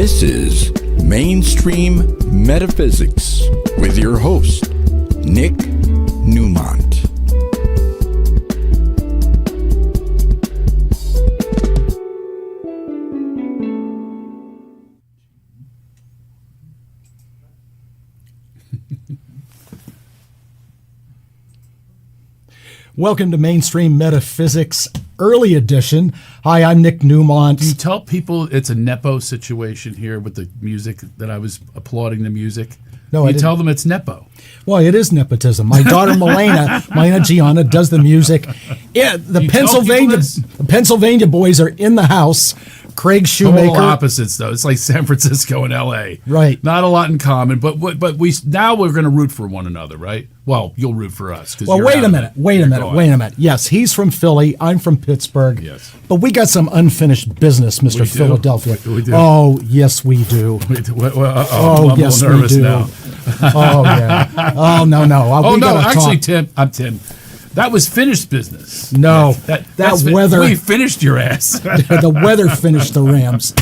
This is Mainstream Metaphysics with your host, Nick Newmont. Welcome to Mainstream Metaphysics Early Edition. Hi, I'm Nick Newmont. Do you tell people it's a Nepo situation here with the music, that I was applauding the music? No, you tell them it's Nepo. Well, it is nepotism. My daughter Milena Gianna, does the music. Yeah, the Pennsylvania boys are in the house. Craig Shoemaker. Total opposites, though. It's like San Francisco and L.A. Right. Not a lot in common, but we're going to root for one another, right? Well, you'll root for us. Well, wait a minute. Yes, he's from Philly. I'm from Pittsburgh. Yes. But we got some unfinished business, Mr. Philadelphia. We do. Oh, yes, we do. I'm yes, we do. Now. Oh, yeah. Oh, no. Actually, Tim, I'm Tim. That was finished business. No, that's weather. We finished your ass. The weather finished the Rams.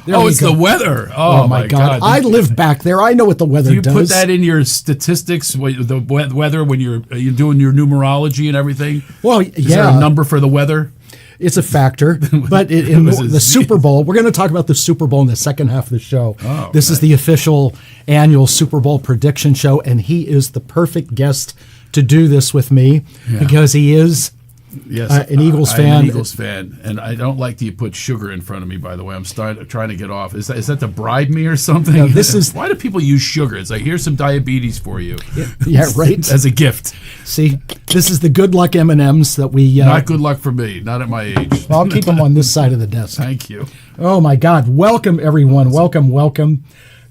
It's the weather. Oh my God. I live back there. I know what the weather does. Do you put that in your statistics, the weather, when you're doing your numerology and everything? Well, Is there a number for the weather? It's a factor. But in the Super Bowl, we're going to talk about the Super Bowl in the second half of the show. This is the official annual Super Bowl prediction show, and he is the perfect guest to do this with me because he is an Eagles fan. I'm an Eagles fan, and I don't like that you put sugar in front of me, by the way. I'm trying to get off. Is that to bribe me or something? No, why do people use sugar? It's like, here's some diabetes for you. Yeah, right. As a gift. See, this is the good luck M&Ms that we... Not good luck for me, not at my age. Well, I'll keep them on this side of the desk. Thank you. Oh, my God. Welcome, everyone. Welcome.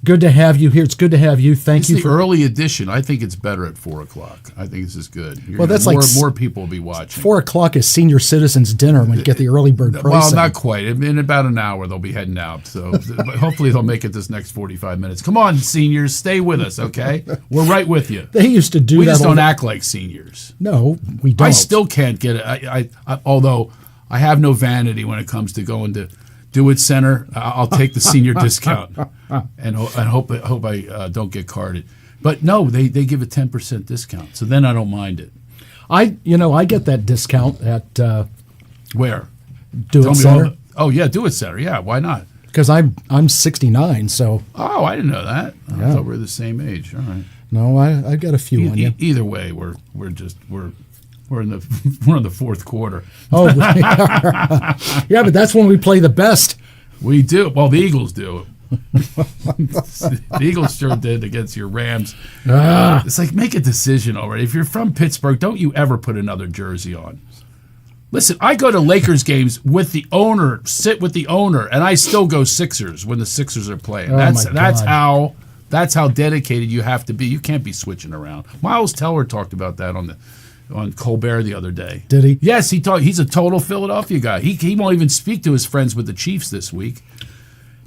Good to have you here. It's good to have you. Thank you for the early edition. I think it's better at 4 o'clock. I think this is good. That's more people will be watching. 4 o'clock is senior citizens dinner when you get the early bird pricing. Well, not quite. In about an hour, they'll be heading out. So hopefully they'll make it this next 45 minutes. Come on, seniors, stay with us, okay? We're right with you. They used to do that. We just don't act like seniors. No, we don't. I still can't get it. I although I have no vanity when it comes to going to Do It Center. I'll take the senior discount and hope I don't get carded. But no, they give a 10% discount, so then I don't mind it. I get that discount at where? Do It Center. Oh yeah, Do It Center. Yeah, why not? Because I'm 69, so. Oh, I didn't know that. I thought we were the same age. All right. No, I've got a few on you. Either way, we're in the fourth quarter. Oh, yeah, but that's when we play the best. We do. Well, the Eagles do. The Eagles sure did against your Rams. It's like, make a decision already. If you're from Pittsburgh, don't you ever put another jersey on. Listen, I go to Lakers games with the owner, sit with the owner, and I still go Sixers when the Sixers are playing. That's how dedicated you have to be. You can't be switching around. Miles Teller talked about that on Colbert the other day. Did he? Yes, he talked. He's a total Philadelphia guy. He won't even speak to his friends with the Chiefs this week.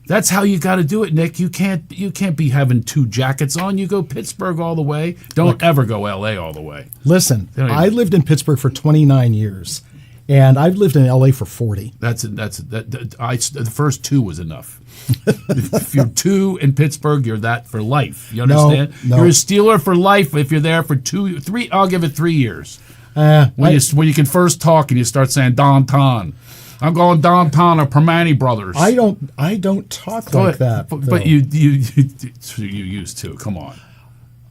That's how you got to do it, Nick. You can't be having 2 jackets on. You go Pittsburgh all the way. Don't ever go L.A. all the way. Listen, I lived in Pittsburgh for 29 years, and I've lived in L.A. for 40. The first 2 was enough. If you're 2 in Pittsburgh, you're that for life. You understand? No. You're a Steeler for life if you're there for 2, 3. I'll give it 3 years. When you can first talk and you start saying downtown. I'm going downtown or Permani Brothers. I don't talk like that. But you used to. Come on.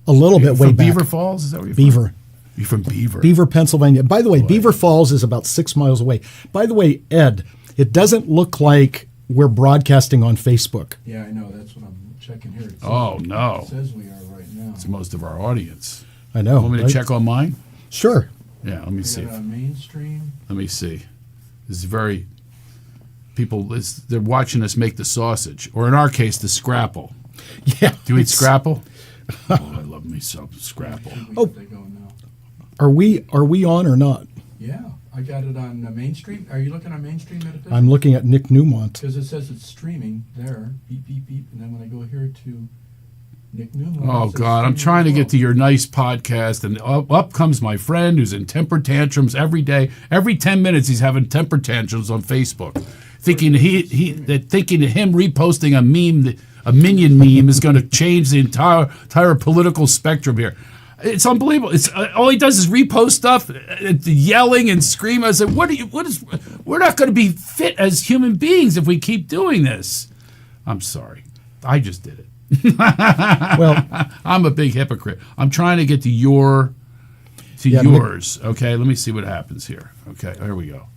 A little bit way from back. Beaver Falls? Is that where you're Beaver. from? You're from Beaver. Beaver, Pennsylvania. By the way, Beaver Falls is about 6 miles away. By the way, Ed, it doesn't look like we're broadcasting on Facebook. Yeah, I know. That's what I'm checking here. No. It says we are right now. It's most of our audience. I know. Want me to check on mine? Sure. Yeah, let me see. Mainstream. Let me see. This is very... they're watching us make the sausage, or in our case, the scrapple. Yeah. Do you eat scrapple? I love me some scrapple. They go now. Are we on or not? Yeah, I got it on Mainstream. Are you looking on Mainstream Metaphysics? I'm looking at Nick Newmont. Because it says it's streaming there. Beep, beep, beep. And then when I go here to Nick Newmont. Oh, God, I'm trying to get to your nice podcast, and up comes my friend who's in temper tantrums every day. Every 10 minutes, he's having temper tantrums on Facebook, thinking thinking him reposting a meme, a minion meme, is going to change the entire political spectrum here. It's unbelievable. It's all he does is repost stuff, yelling and screaming. I said, we're not going to be fit as human beings if we keep doing this. I'm sorry. I just did it. Well, I'm a big hypocrite. I'm trying to get to yours. Okay, let me see what happens here. Okay, here we go.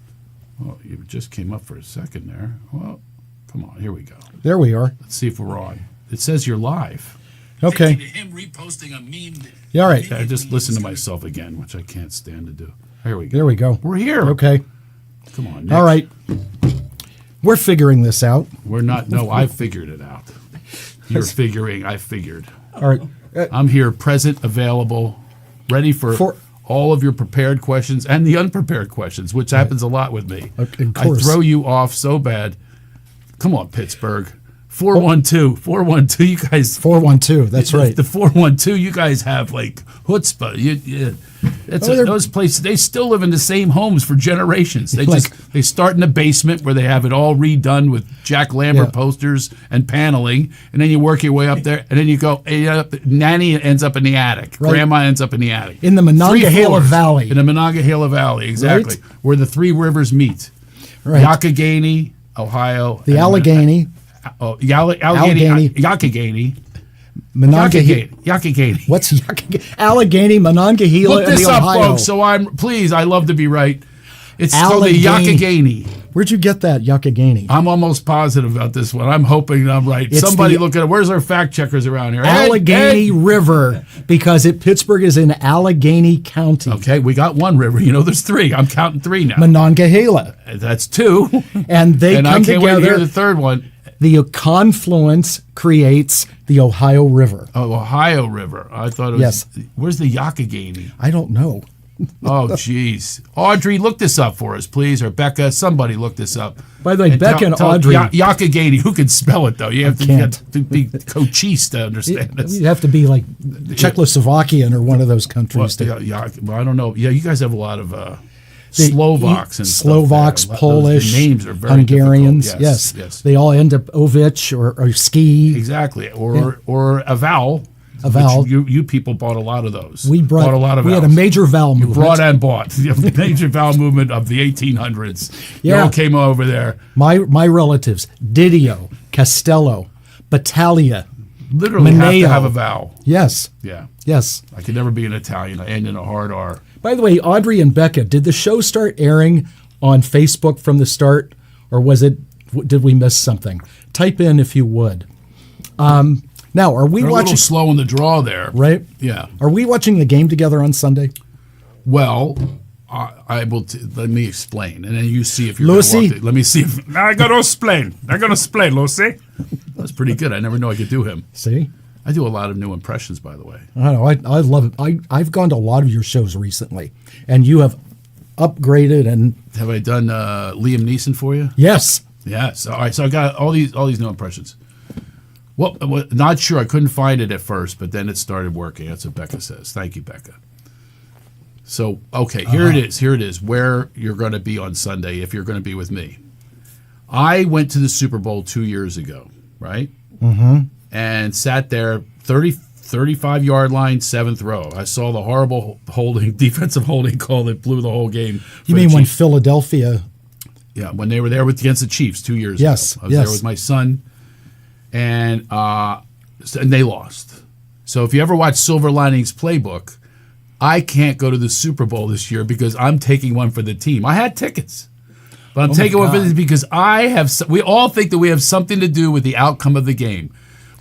Well, you just came up for a second there. Well, come on, here we go. There we are. Let's see if we're on. It says you're live. Okay. Him reposting a meme. Yeah, all right. I just listened to myself again, which I can't stand to do. Here we go. There we go. We're here. Okay. Come on, Nick. All right. We're figuring this out. We're not. No, I figured it out. You're figuring. I figured. All right. I'm here, present, available, ready for all of your prepared questions and the unprepared questions, which happens a lot with me. Of course. I throw you off so bad. Come on, Pittsburgh. 412, you guys. 412, that's right. The 412, you guys have like chutzpah. Those places, they still live in the same homes for generations. They start in the basement where they have it all redone with Jack Lambert posters and paneling, and then you work your way up there, and then you go, Nanny ends up in the attic. Right. Grandma ends up in the attic. In the Monongahela Valley. In the Monongahela Valley, exactly. Right? Where the three rivers meet. Right. Youghiogheny, Ohio. The Allegheny. Youghiogheny. Monongahela. Youghiogheny. What's Youghiogheny? Allegheny, Monongahela, Look this and the up, Ohio. folks. So I love to be right. It's called the Youghiogheny. Where'd you get that, Youghiogheny? I'm almost positive about this one. I'm hoping I'm right. Somebody look at it. Where's our fact checkers around here? Allegheny River, because Pittsburgh is in Allegheny County. Okay, we got one river. There's three. I'm counting three now. Monongahela. That's two. And they come come I can't together. Wait to hear the third one. The confluence creates the Ohio River. Oh, Ohio River. I thought it was. Yes. Where's the Youghiogheny? I don't know. Oh, jeez. Audrey, look this up for us, please. Or Becca, somebody look this up. By the way, Becca and Audrey. Youghiogheny, who can spell it, though? You have to be cochise to understand this. You have to be like Czechoslovakian or one of those countries. Well, I don't know. Yeah, you guys have a lot of Slovaks and Slovaks, stuff there. Polish, the names are very Hungarians. Yes. They all end up Ovich or Ski. Exactly. Or a vowel. A vowel. You people bought a lot of those. We bought a lot of. We had a major vowel movement. Brought and bought the major vowel movement of the 1800s. Yeah, you all came over there. My relatives: Didio, Castello, Battaglia. Literally Mineo. Have to have a vowel. Yes. Yeah. Yes. I could never be an Italian. I end in a hard R. By the way, Audrey and Becca, did the show start airing on Facebook from the start, or did we miss something? Type in if you would. Now, are we They're watching? A little slow in the draw there, right? Yeah. Are we watching the game together on Sunday? Well, I will. Let me explain, and then you see if you're Lucy. Let me see if I got to explain. Lucy. That's pretty good. I never knew I could do him. See. I do a lot of new impressions, by the way. I know. I love it. I've gone to a lot of your shows recently, and you have upgraded. And have I done Liam Neeson for you? Yes. Yes. All right. So I got all these new impressions. Well, not sure. I couldn't find it at first, but then it started working. That's what Becca says. Thank you, Becca. So, okay, here it is. Here it is. Where you're going to be on Sunday if you're going to be with me. I went to the Super Bowl 2 years ago, right? Mm-hmm. And sat there 35-yard line, 7th row. I saw the horrible defensive holding call that blew the whole game. You mean when Philadelphia? Yeah, when they were there against the Chiefs 2 years ago. I was there with my son, and they lost. So if you ever watch Silver Linings Playbook, I can't go to the Super Bowl this year because I'm taking one for the team. I had tickets. But I'm taking one for this because we all think that we have something to do with the outcome of the game.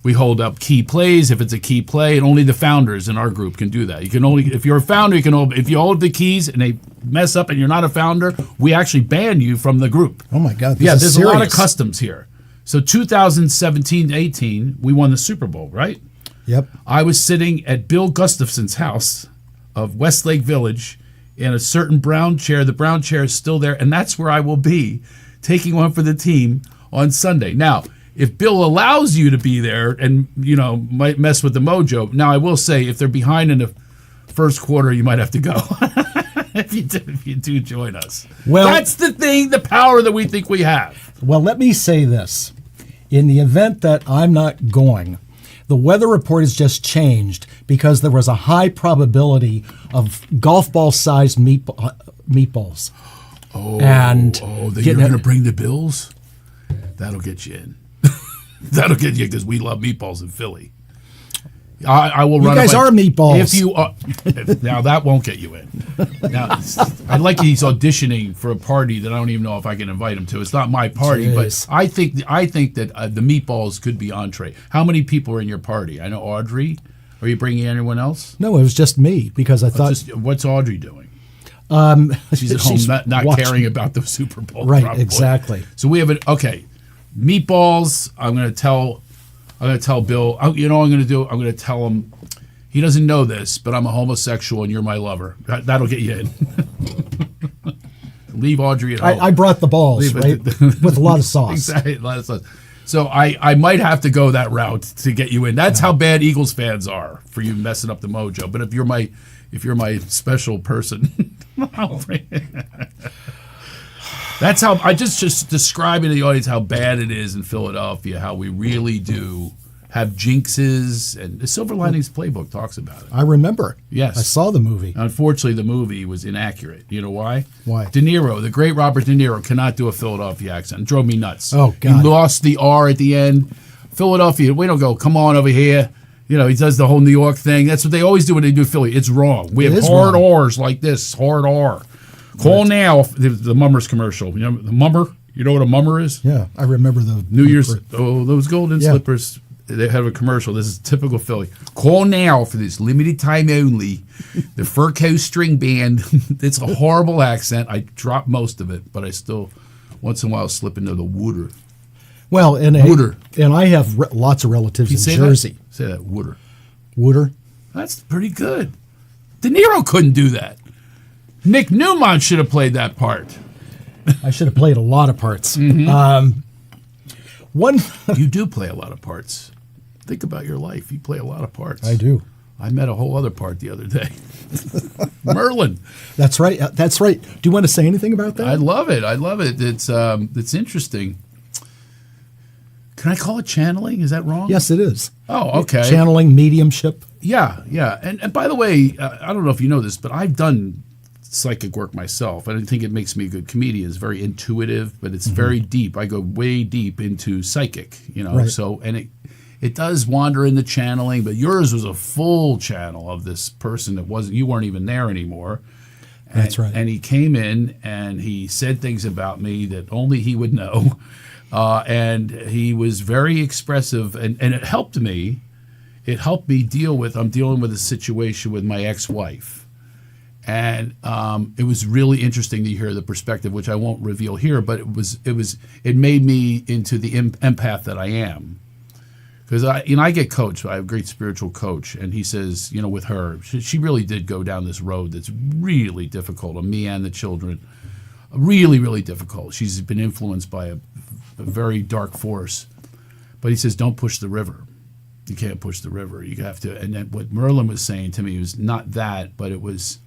We hold up key plays if it's a key play, and only the founders in our group can do that. You can only, if you're a founder, if you hold the keys and they mess up and you're not a founder, we actually ban you from the group. Oh my God! There's serious. A lot of customs here. So 2017-18, we won the Super Bowl, right? Yep. I was sitting at Bill Gustafson's house of Westlake Village in a certain brown chair. The brown chair is still there, and that's where I will be taking one for the team on Sunday. Now, if Bill allows you to be there and, might mess with the mojo. Now, I will say, if they're behind in the first quarter, you might have to go if you do join us. Well, that's the power that we think we have. Well, let me say this. In the event that I'm not going, the weather report has just changed because there was a high probability of golf ball-sized meatballs. You're going to bring the Bills? That'll get you in. That'll get you because we love meatballs in Philly. I will run. You guys are meatballs. If you are, now that won't get you in. Now I like he's auditioning for a party that I don't even know if I can invite him to. It's not my party, but I think that the meatballs could be entree. How many people are in your party? I know Audrey. Are you bringing anyone else? No, it was just me because I thought. What's Audrey doing? She's at home, not caring about the Super Bowl. Right, probably. Exactly. So we have meatballs. I'm going to tell Bill. You know what I'm going to do? I'm going to tell him. He doesn't know this, but I'm a homosexual and you're my lover. That'll get you in. Leave Audrey at home. I brought the balls, right? With a lot of sauce. Exactly, a lot of sauce. So I might have to go that route to get you in. That's how bad Eagles fans are for you messing up the mojo. But if you're my special person, I'll bring it. That's how I just describing to the audience how bad it is in Philadelphia, how we really do have jinxes, and the Silver Linings Playbook talks about it. I remember. Yes. I saw the movie. Unfortunately, the movie was inaccurate. You know why? Why? De Niro, the great Robert De Niro, cannot do a Philadelphia accent. It drove me nuts. Oh, God. He lost the R at the end. Philadelphia, we don't go, come on over here. He does the whole New York thing. That's what they always do when they do Philly. It's wrong. We have hard R's like this, hard R. Call now, the Mummers commercial. The Mummer? You know what a Mummer is? Yeah, I remember the New Year's. Oh, those golden slippers. They have a commercial. This is typical Philly. Call now for this limited time only. The Fur Coast String Band. It's a horrible accent. I dropped most of it, but I still, once in a while, slip into the Wooder. Well, and I have lots of relatives in Jersey. Say that, Wooder. Wooder? That's pretty good. De Niro couldn't do that. Nick Newmont should have played that part. I should have played a lot of parts. Mm-hmm. You do play a lot of parts. Think about your life. You play a lot of parts. I do. I met a whole other part the other day. Merlin. That's right. That's right. Do you want to say anything about that? I love it. It's interesting. Can I call it channeling? Is that wrong? Yes, it is. Oh, okay. Channeling, mediumship. Yeah. And by the way, I don't know if you know this, but I've done psychic work myself. I don't think it makes me a good comedian. It's very intuitive, but it's very deep. I go way deep into psychic, Right. So, and it does wander into channeling, but yours was a full channel of this person that you weren't even there anymore. That's right. And he came in and he said things about me that only he would know. And he was very expressive, and it helped me. It helped me I'm dealing with a situation with my ex-wife. And it was really interesting to hear the perspective, which I won't reveal here, but it made me into the empath that I am. Because I get coached. I have a great spiritual coach, and he says, with her, she really did go down this road that's really difficult on me and the children. Really, really difficult. She's been influenced by a very dark force. But he says, don't push the river. You can't push the river. You have to. And then what Merlin was saying to me was not that, but it was,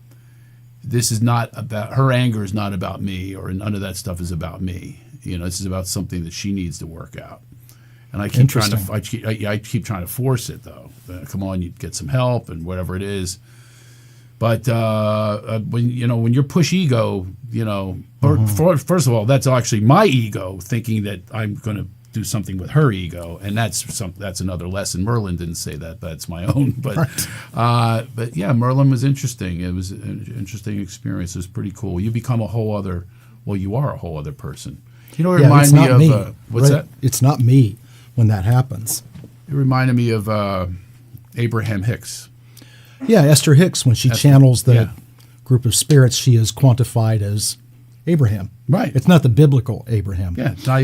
this is not about, her anger is not about me, or none of that stuff is about me. This is about something that she needs to work out. And I keep trying to force it, though. Come on, you get some help and whatever it is. But when you're push ego, first of all, that's actually my ego thinking that I'm going to do something with her ego, and that's another lesson. Merlin didn't say that; that's my own. But but yeah, Merlin was interesting. It was an interesting experience. It was pretty cool. You become a whole other. Well, you are a whole other person. It reminded me of what's that? It's not me when that happens. It reminded me of Abraham Hicks. Yeah, Esther Hicks, when she channels the group of spirits, she is quantified as Abraham. Right. It's not the biblical Abraham. Yeah, it's not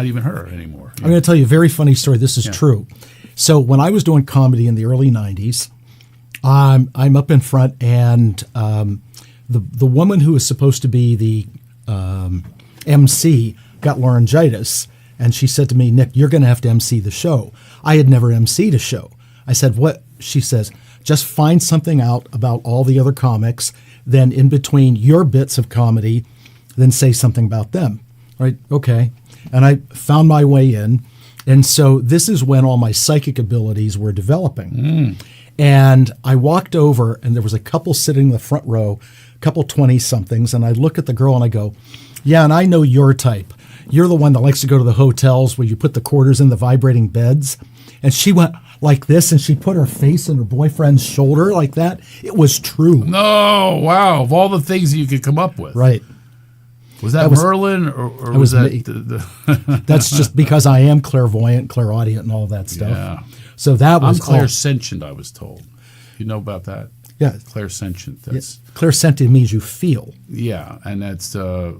even her anymore. I'm going to tell you a very funny story. This is true. So when I was doing comedy in the early 90s, I'm up in front, and the woman who was supposed to be the MC got laryngitis, And she said to me, Nick, you're going to have to MC the show. I had never MC'd a show. I said, what? She says, just find something out about all the other comics, then in between your bits of comedy, then say something about them. Right? Okay. And I found my way in. And so this is when all my psychic abilities were developing. And I walked over, and there was a couple sitting in the front row, a couple 20-somethings, and I look at the girl and I go, yeah, and I know your type. You're the one that likes to go to the hotels where you put the quarters in the vibrating beds. And she went like this, and she put her face in her boyfriend's shoulder like that. It was true. No, wow. Of all the things you could come up with. Right. Was that Merlin, or was that me. That's just because I am clairvoyant, clairaudient, and all that stuff. Yeah. So that was I'm clairsentient, I was told. You know about that? Yeah. Clairsentient. That's clairsentient means you feel. Yeah, and that's a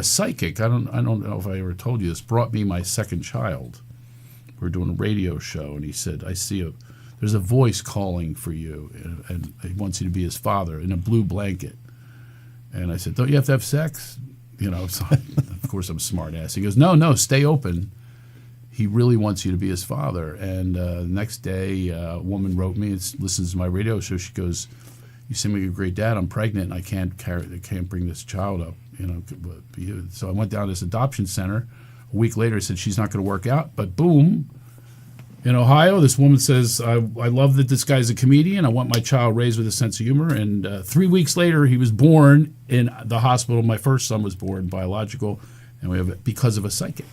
psychic. I don't know if I ever told you this. Brought me my second child. We were doing a radio show, and he said, there's a voice calling for you, and he wants you to be his father in a blue blanket. And I said, don't you have to have sex? So of course I'm smart ass. He goes, no, stay open. He really wants you to be his father. And the next day, a woman wrote me, listens to my radio show. She goes, you seem like a great dad. I'm pregnant, and I can't bring this child up. So I went down to this adoption center. A week later, I said, she's not going to work out. But boom, in Ohio, this woman says, I love that this guy's a comedian. I want my child raised with a sense of humor. And 3 weeks later, he was born in the hospital. My first son was born biological, and we have it because of a psychic.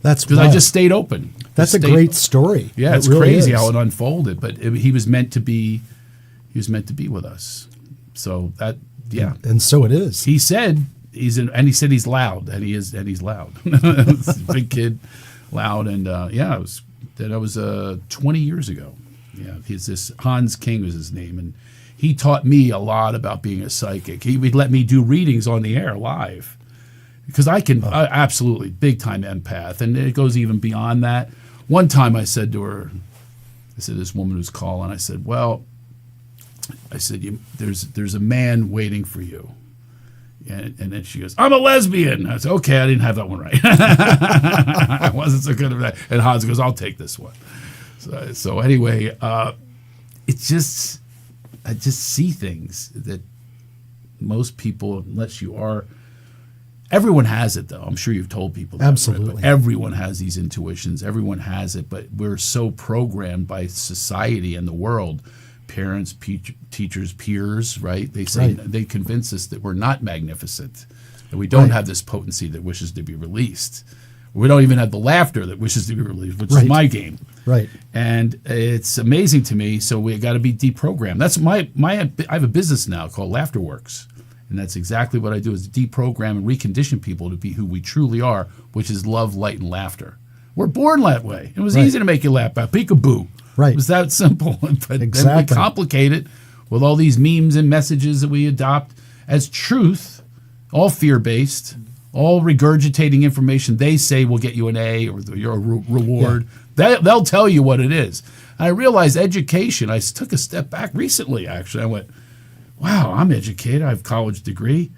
That's because I just stayed open. That's a great story. Yeah, it's really crazy how it unfolded. But he was meant to be. He was meant to be with us. So that, yeah. And so it is. He said he's loud, and he is, and he's loud. He's a big kid, loud, and That was 20 years ago. Yeah, Hans King was his name, and he taught me a lot about being a psychic. He would let me do readings on the air live because I can absolutely big time empath, and it goes even beyond that. One time I said to her, this woman who's calling, I said, there's a man waiting for you. And then she goes, I'm a lesbian. I said, okay, I didn't have that one right. I wasn't so good at that. And Hans goes, I'll take this one. So anyway, I just see things that most people, unless you are, everyone has it though. I'm sure you've told people that. Absolutely. Right? Everyone has these intuitions. Everyone has it, but we're so programmed by society and the world. Parents, teachers, peers, right? They say they convince us that we're not magnificent, that we don't have this potency that wishes to be released. We don't even have the laughter that wishes to be released, which is my game. Right. And it's amazing to me. So we got to be deprogrammed. That's I have a business now called Laughterworks, and that's exactly what I do: is deprogram and recondition people to be who we truly are, which is love, light, and laughter. We're born that way. It was easy to make you laugh out. Peekaboo. Right. It was that simple. But exactly. Then we complicate it with all these memes and messages that we adopt as truth, all fear-based, all regurgitating information they say will get you an A or your reward. Yeah. They'll tell you what it is. And I realized education, I took a step back recently, actually. I went, wow, I'm educated. I have a college degree.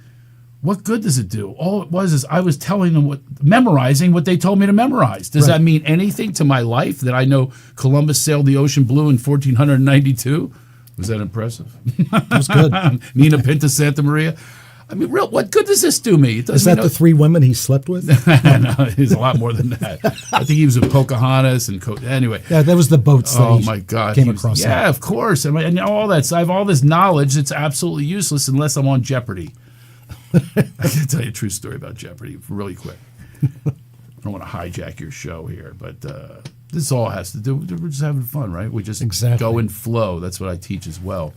What good does it do? All it was is I was telling them memorizing what they told me to memorize. Does that mean anything to my life that I know Columbus sailed the ocean blue in 1492? Was that impressive? It was good. Nina Pinta Santa Maria. I mean, what good does this do me? Is that the three women he slept with? No, he's a lot more than that. I think he was with Pocahontas and anyway. Yeah, that was the boats that my God, came across. Yeah, of course. And all that. So I have all this knowledge that's absolutely useless unless I'm on Jeopardy. I can tell you a true story about Jeopardy really quick. I don't want to hijack your show here, but this all has to do, we're just having fun, right? We just go and flow. That's what I teach as well.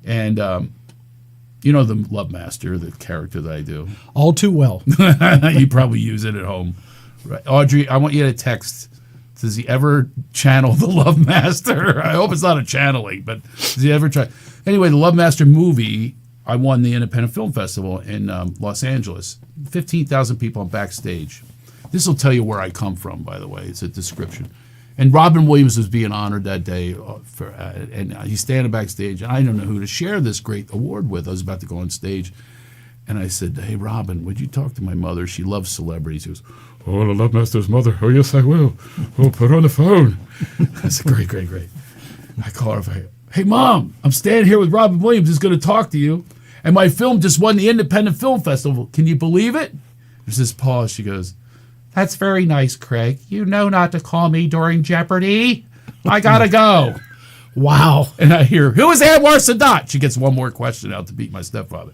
And you know the Love Master, the character that I do. All too well. You probably use it at home. Right. Audrey, I want you to text, does he ever channel the Love Master? I hope it's not a channeling, but does he ever try? Anyway, the Love Master movie, I won the Independent Film Festival in Los Angeles. 15,000 people on backstage. This will tell you where I come from, by the way. It's a description. And Robin Williams was being honored that day, and he's standing backstage. And I don't know who to share this great award with. I was about to go on stage. And I said, hey, Robin, would you talk to my mother? She loves celebrities. He goes, oh, the Love Master's mother. Oh, yes, I will. Oh, put her on the phone. I said, great. I call her. Hey, Mom, I'm standing here with Robin Williams. He's going to talk to you. And my film just won the Independent Film Festival. Can you believe it? There's this pause. She goes, that's very nice, Craig. You know not to call me during Jeopardy. I got to go. Wow. And I hear, who is Anwar Sadat? She gets one more question out to beat my stepfather.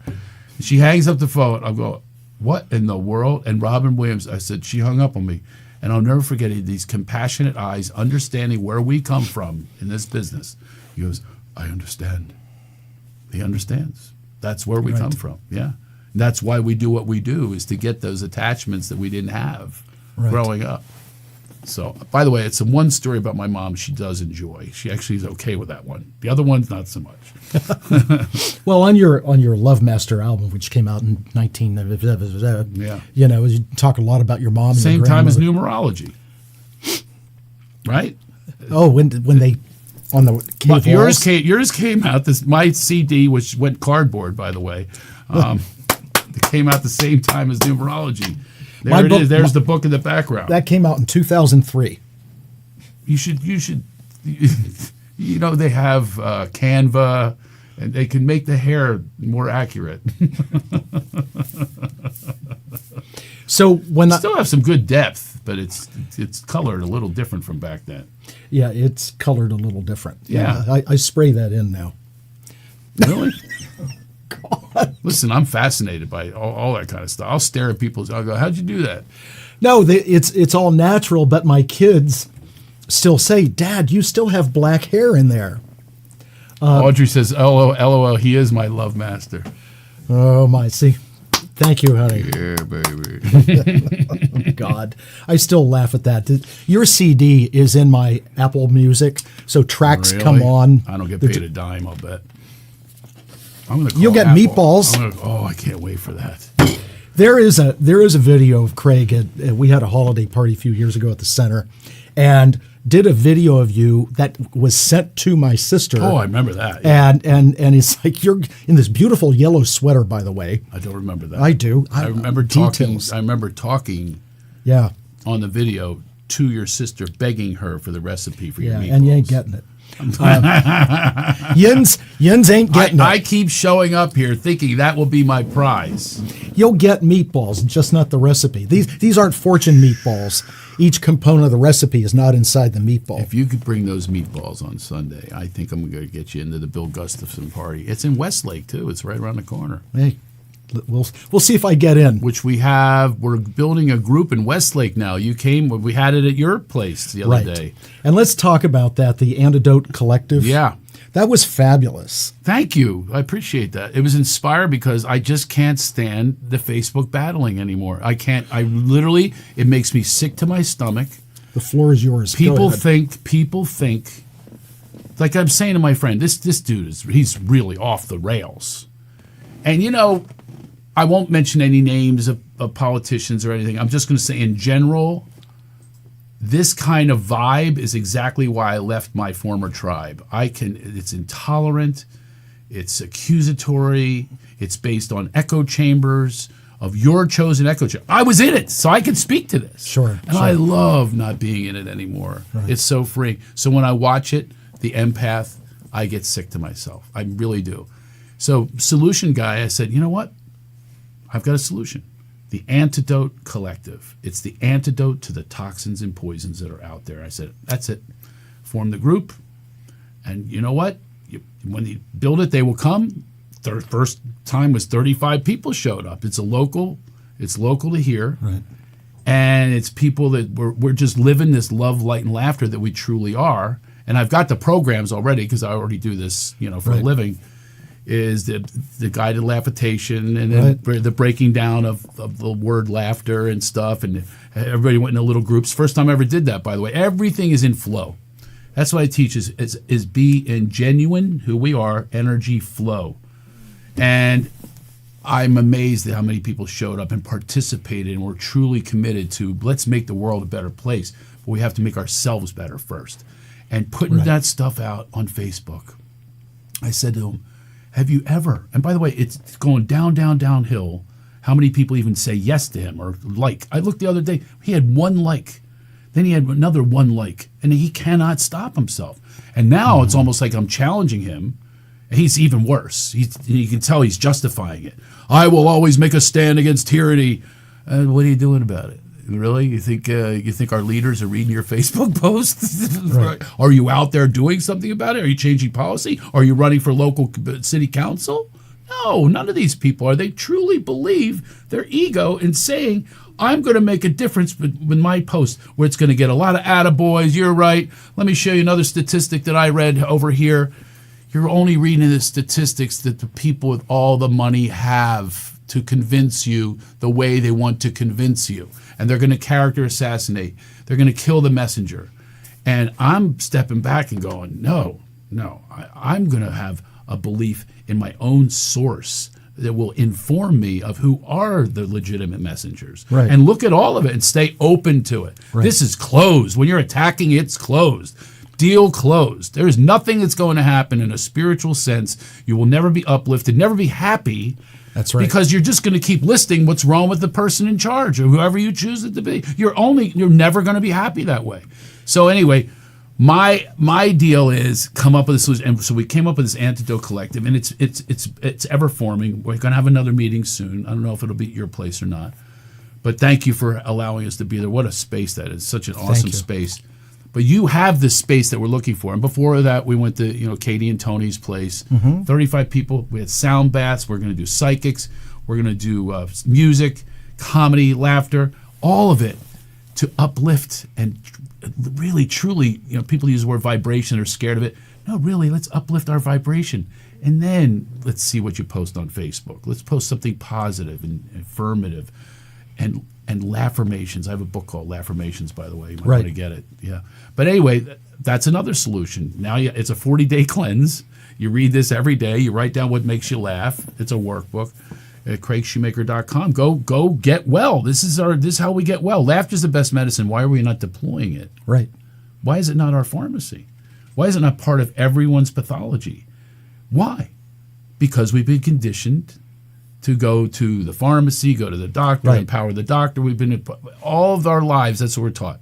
She hangs up the phone. I'll go, what in the world? And Robin Williams, I said, she hung up on me. And I'll never forget it, these compassionate eyes, understanding where we come from in this business. He goes, I understand. He understands. That's where we come from. Yeah. And that's why we do what we do, is to get those attachments that we didn't have growing up. So, by the way, it's one story about my mom she does enjoy. She actually is okay with that one. The other one's not so much. Well, on your Love Master album, which came out in 19, you talk a lot about your mom. Same and your time as grandmother. numerology, right? Oh, when they on the cave yours came out. My CD, which went cardboard, by the way, it came out the same time as numerology. There it is. There's the book in the background. That came out in 2003. You should. You know, they have Canva, and they can make the hair more accurate. So when still have some good depth, but it's colored a little different from back then. Yeah, it's colored a little different. Yeah. I spray that in now. Really? God. Listen, I'm fascinated by all that kind of stuff. I'll stare at people. I'll go, how'd you do that? No, it's all natural, but my kids still say, Dad, you still have black hair in there. Audrey says, LOL, he is my love master. Oh, my. See, thank you, honey. Yeah, baby. God, I still laugh at that. Your CD is in my Apple Music, so tracks come on. I don't get paid a dime, I'll bet. You'll get Apple. meatballs. I can't wait for that. There is a video of Craig. We had a holiday party a few years ago at the center, and did a video of you that was sent to my sister. Oh, I remember that. Yeah. And it's like, you're in this beautiful yellow sweater, by the way. I don't remember that. I do. I remember details. talking. I remember talking. Yeah. On the video to your sister, begging her for the recipe for your meatballs. And you ain't getting it. Yins ain't getting it. I keep showing up here thinking that will be my prize. You'll get meatballs, just not the recipe. These aren't fortune meatballs. Each component of the recipe is not inside the meatball. If you could bring those meatballs on Sunday, I think I'm going to get you into the Bill Gustafson party. It's in Westlake, too. It's right around the corner. Hey, we'll see if I get in. Which we're building a group in Westlake now. We had it at your place the other day. And let's talk about that, the Antidote Collective. Yeah. That was fabulous. Thank you. I appreciate that. It was inspired because I just can't stand the Facebook battling anymore. It makes me sick to my stomach. The floor is yours. People think, like I'm saying to my friend, this dude he's really off the rails. And I won't mention any names of politicians or anything. I'm just going to say in general, this kind of vibe is exactly why I left my former tribe. It's intolerant, it's accusatory, it's based on echo chambers of your chosen echo chamber. I was in it, so I can speak to this. Sure. And I love not being in it anymore. Right. It's so free. So when I watch it, the empath, I get sick to myself. I really do. So solution guy, I said, you know what? I've got a solution. The Antidote Collective. It's the antidote to the toxins and poisons that are out there. I said, that's it. Form the group. And you know what? When you build it, they will come. First time was 35 people showed up. It's local to here. Right. And it's people that we're just living this love, light, and laughter that we truly are. And I've got the programs already because I already do this, for a living. Is the guided laughitation and then the breaking down of the word laughter and stuff, and everybody went into little groups. First time I ever did that, by the way. Everything is in flow. That's what I teach is be in genuine, who we are, energy flow. And I'm amazed at how many people showed up and participated and were truly committed to let's make the world a better place, but we have to make ourselves better first. And putting that stuff out on Facebook, I said to them, have you ever, and by the way, it's going downhill How many people even say yes to him or like? I looked the other day, he had 1 like. Then he had another 1 like, and he cannot stop himself. And now it's almost like I'm challenging him. He's even worse. You can tell he's justifying it. I will always make a stand against tyranny. What are you doing about it? Really? You think our leaders are reading your Facebook posts? Right. Are you out there doing something about it? Are you changing policy? Are you running for local city council? No, none of these people are. They truly believe their ego in saying, I'm going to make a difference with my post, where it's going to get a lot of attaboys. You're right. Let me show you another statistic that I read over here. You're only reading the statistics that the people with all the money have to convince you the way they want to convince you. And they're going to character assassinate. They're going to kill the messenger. And I'm stepping back and going, no, I'm going to have a belief in my own source that will inform me of who are the legitimate messengers. Right. And look at all of it and stay open to it. Right. This is closed. When you're attacking, it's closed. Deal closed. There is nothing that's going to happen in a spiritual sense. You will never be uplifted, never be happy. That's right. Because you're just going to keep listing what's wrong with the person in charge or whoever you choose it to be. You're never going to be happy that way. So anyway, my deal is come up with a solution. And so we came up with this antidote collective, and it's ever forming. We're going to have another meeting soon. I don't know if it'll be at your place or not. But thank you for allowing us to be there. What a space that is. Such an awesome space. But you have this space that we're looking for. And before that, we went to Katie and Tony's place. 35 people. We had sound baths. We're going to do psychics. We're going to do music, comedy, laughter, all of it to uplift and really, truly, people use the word vibration. They're scared of it. No, really, let's uplift our vibration. And then let's see what you post on Facebook. Let's post something positive and affirmative and Laffirmations. I have a book called Laffirmations, by the way. You might want to get it. Yeah. But anyway, that's another solution. Now it's a 40-day cleanse. You read this every day. You write down what makes you laugh. It's a workbook at craigshoemaker.com. Go get well. This is how we get well. Laughter is the best medicine. Why are we not deploying it? Right. Why is it not our pharmacy? Why is it not part of everyone's pathology? Why? Because we've been conditioned to go to the pharmacy, go to the doctor, empower the doctor. We've been all of our lives, that's what we're taught.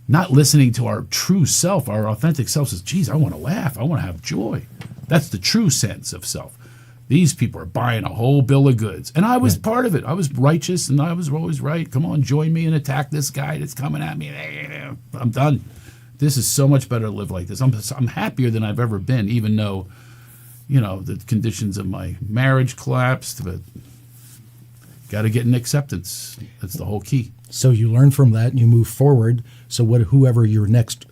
Not listening to our true self, our authentic self says, geez, I want to laugh. I want to have joy. That's the true sense of self. These people are buying a whole bill of goods. And I was part of it. I was righteous and I was always right. Come on, join me and attack this guy that's coming at me. I'm done. This is so much better to live like this. I'm happier than I've ever been, even though the conditions of my marriage collapsed, but got to get an acceptance. That's the whole key. So you learn from that and you move forward. So whoever your next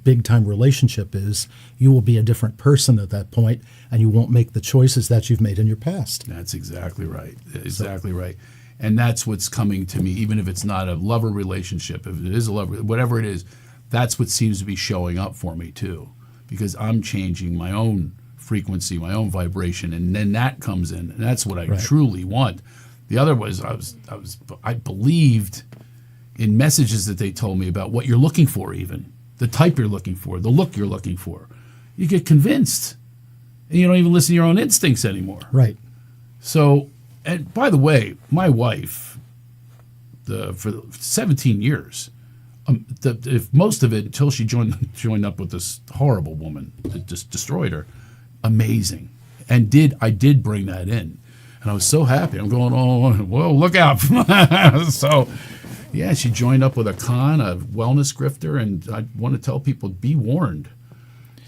big-time relationship is, you will be a different person at that point, and you won't make the choices that you've made in your past. That's exactly right. Exactly right. And that's what's coming to me, even if it's not a lover relationship, if it is a lover, whatever it is, that's what seems to be showing up for me too, because I'm changing my own frequency, my own vibration, and then that comes in, and that's what I truly want. The other was I believed in messages that they told me about what you're looking for, even the type you're looking for, the look you're looking for. You get convinced, and you don't even listen to your own instincts anymore. Right. So, and by the way, my wife, for 17 years, if most of it until she joined up with this horrible woman that just destroyed her. Amazing. And I did bring that in. And I was so happy. I'm going, oh, well, look out. So, yeah, she joined up with a con, a wellness grifter, and I want to tell people, be warned.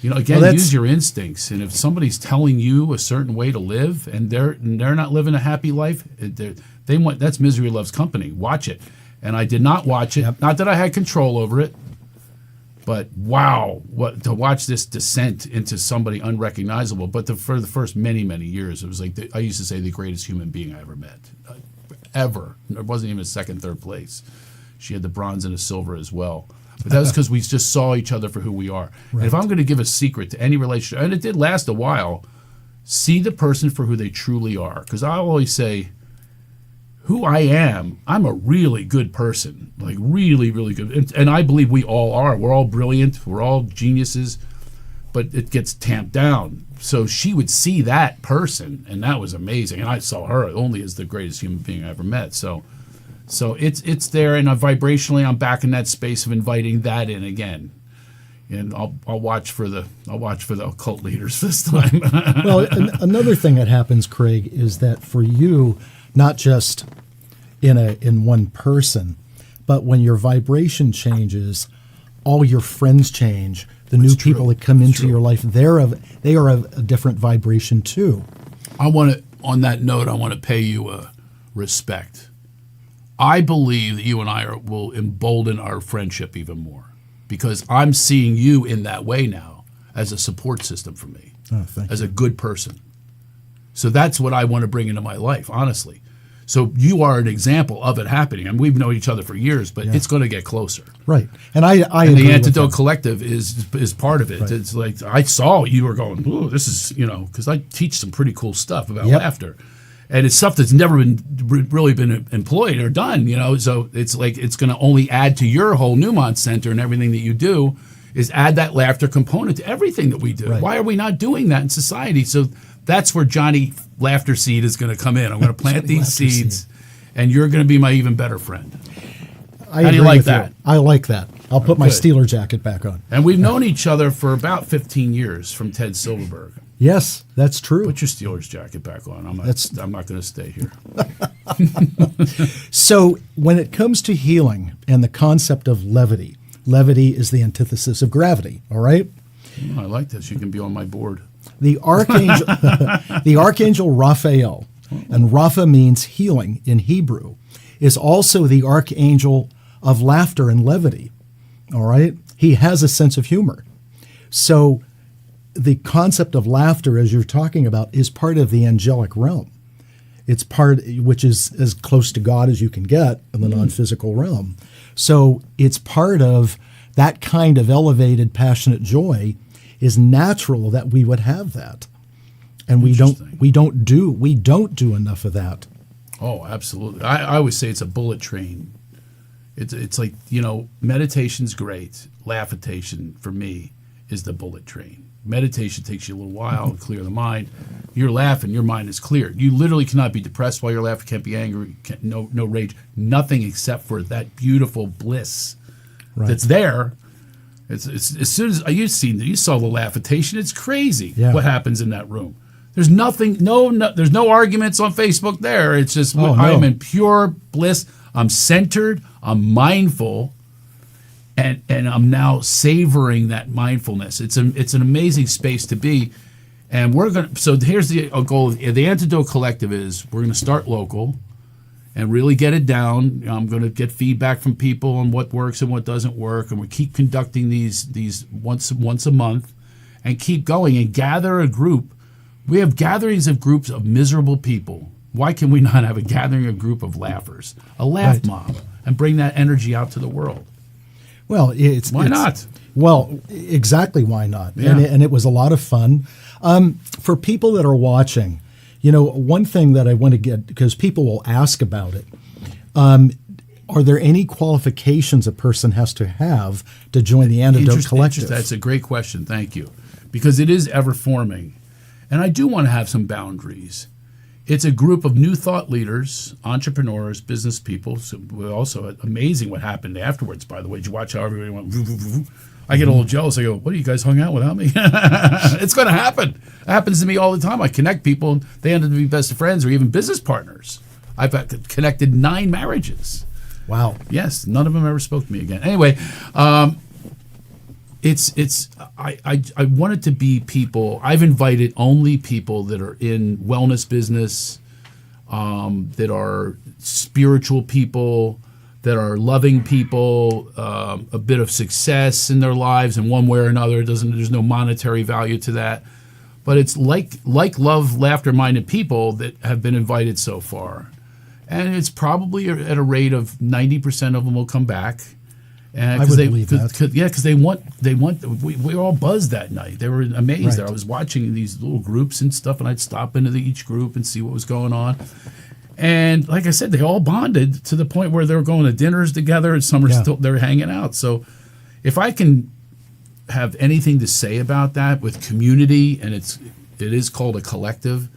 Again, use your instincts. And if somebody's telling you a certain way to live and they're not living a happy life, that's misery loves company. Watch it. And I did not watch it. Yep. Not that I had control over it. But wow, to watch this descent into somebody unrecognizable. But for the first many, many years, it was like I used to say the greatest human being I ever met. Ever. It wasn't even a second, third place. She had the bronze and a silver as well. But that was because we just saw each other for who we are. Right. And if I'm going to give a secret to any relationship, and it did last a while, see the person for who they truly are. Because I always say, who I am, I'm a really good person, like really, really good. And I believe we all are. We're all brilliant. We're all geniuses. but it gets tamped down. So she would see that person, and that was amazing. And I saw her only as the greatest human being I ever met. So it's there, and vibrationally, I'm back in that space of inviting that in again. And I'll watch for the occult leaders this time. Well, another thing that happens, Craig, is that for you, not just in one person, but when your vibration changes, all your friends change. The new people that come into your life, they are of a different vibration too. On that note, I want to pay you a respect. I believe that you and I will embolden our friendship even more, because I'm seeing you in that way now as a support system for me, as a good person. So that's what I want to bring into my life, honestly. So you are an example of it happening. I mean, we've known each other for years, but it's going to get closer. Right. And I and agree the with Antidote that. Collective is part of it. Right. It's like I saw you were going, ooh, this is, because I teach some pretty cool stuff about laughter. And it's stuff that's never really been employed or done, So it's like it's going to only add to your whole Newmont Center, and everything that you do is add that laughter component to everything that we do. Right. Why are we not doing that in society? So that's where Johnny Laughter Seed is going to come in. I'm going to plant these seeds, and you're going to be my even better friend. How do you like that? I like that. I'll put my Steeler jacket back on. And we've known each other for about 15 years from Ted Silverberg. Yes, that's true. Put your Steelers jacket back on. I'm not going to stay here. So when it comes to healing and the concept of levity is the antithesis of gravity, all right? I like this. You can be on my board. The archangel Raphael, and Rapha means healing in Hebrew, is also the archangel of laughter and levity, all right? He has a sense of humor. So the concept of laughter, as you're talking about, is part of the angelic realm. It's part, which is as close to God as you can get in the non-physical realm. So it's part of that kind of elevated, passionate joy. Is natural that we would have that, and we don't do enough of that. Oh, absolutely. I always say it's a bullet train. It's like, meditation's great. Laughitation for me is the bullet train. Meditation takes you a little while to clear the mind. You're laughing, your mind is cleared. You literally cannot be depressed while you're laughing, can't be angry, no rage, nothing except for that beautiful bliss that's there. It's as soon as you saw the laughitation, it's crazy what happens in that room. There's nothing, there's no arguments on Facebook there. It's just I am in pure bliss. I'm centered, I'm mindful, and I'm now savoring that mindfulness. It's an amazing space to be. And so here's the goal of the Antidote Collective is we're gonna start local and really get it down. I'm going to get feedback from people on what works and what doesn't work, and we keep conducting these once a month, and keep going and gather a group. We have gatherings of groups of miserable people. Why can we not have a gathering of group of laughers, a laugh mob, and bring that energy out to the world? Well, why not? Well, exactly why not? Yeah. And it was a lot of fun. For people that are watching, one thing that I want to get, because people will ask about it, are there any qualifications a person has to have to join the Antidote Collective? That's a great question. Thank you. Because it is ever forming. And I do want to have some boundaries. It's a group of new thought leaders, entrepreneurs, business people. So also amazing what happened afterwards, by the way. Did you watch how everybody went voo, voo, voo? I get a little jealous. I go, what, you guys hung out without me? It's going to happen. It happens to me all the time. I connect people, and they end up to be best friends or even business partners. I've connected 9 marriages. Wow. Yes, none of them ever spoke to me again. Anyway, I want it to be people. I've invited only people that are in wellness business, that are spiritual people, that are loving people, a bit of success in their lives in one way or another. There's no monetary value to that. But it's like love, laughter-minded people that have been invited so far. And it's probably at a rate of 90% of them will come back. I would believe that. Because they want. We were all buzzed that night. They were amazed. Right. I was watching these little groups and stuff, and I'd stop into each group and see what was going on. And like I said, they all bonded to the point where they were going to dinners together, and some are still they're hanging out. So if I can have anything to say about that with community, and it is called a collective,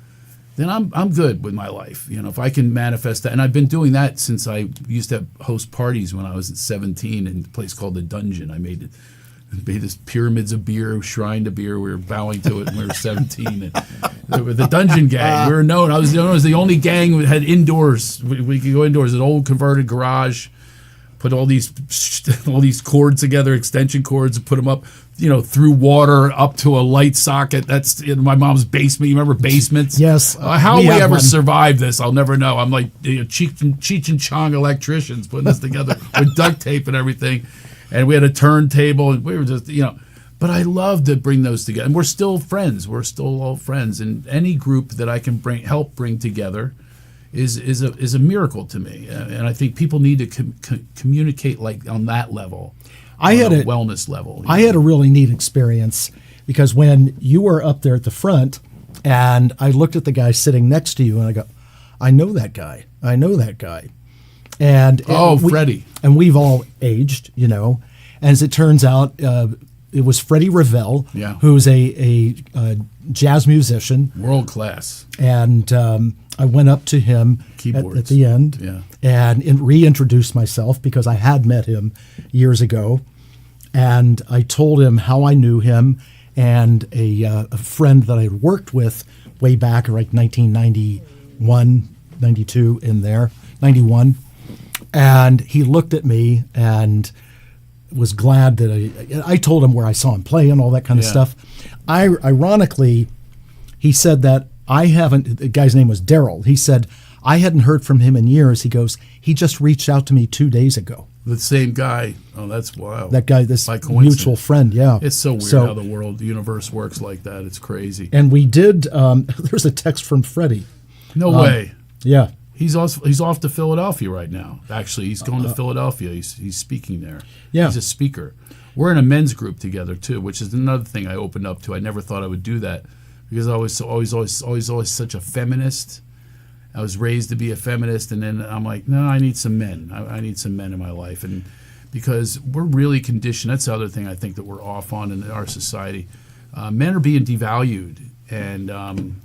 then I'm good with my life. If I can manifest that, and I've been doing that since I used to host parties when I was at 17 in a place called the Dungeon. I made this pyramids of beer, shrine to beer. We were bowing to it when we were 17. And the Dungeon Gang. We were known. I was known as the only gang that had indoors. We could go indoors. An old converted garage. Put all these cords together, extension cords, and put them up, through water up to a light socket. That's in my mom's basement. You remember basements? Yes. How we ever survived this, I'll never know. I'm like Cheech and Chong electricians putting this together with duct tape and everything. And we had a turntable, and we were just, But I love to bring those together. And we're still friends. We're still all friends. And any group that I can help bring together is a miracle to me, and I think people need to communicate like on that level. I had a wellness level. I had a really neat experience because when you were up there at the front, and I looked at the guy sitting next to you, and I go, I know that guy. And Freddie. And we've all aged, As it turns out, it was Freddie Ravel, who's a jazz musician, world class, and I went up to him at the end and reintroduced myself because I had met him years ago, and I told him how I knew him and a friend that I had worked with way back, like 1991, 92 in there, 91, and he looked at me and was glad that I told him where I saw him play and all that kind of stuff. Ironically, he said that the guy's name was Daryl. He said, I hadn't heard from him in years. He goes, he just reached out to me 2 days ago. The same guy. Oh, that's wild. That guy, this mutual friend, yeah. It's so weird how the universe works like that. It's crazy. And we did, there's a text from Freddie. No way. Yeah. He's off to Philadelphia right now. Actually, he's going to Philadelphia. He's speaking there. Yeah. He's a speaker. We're in a men's group together, too, which is another thing I opened up to. I never thought I would do that because I was always such a feminist. I was raised to be a feminist, and then I'm like, no, I need some men. I need some men in my life, and because we're really conditioned. That's the other thing I think that we're off on in our society. Men are being devalued, and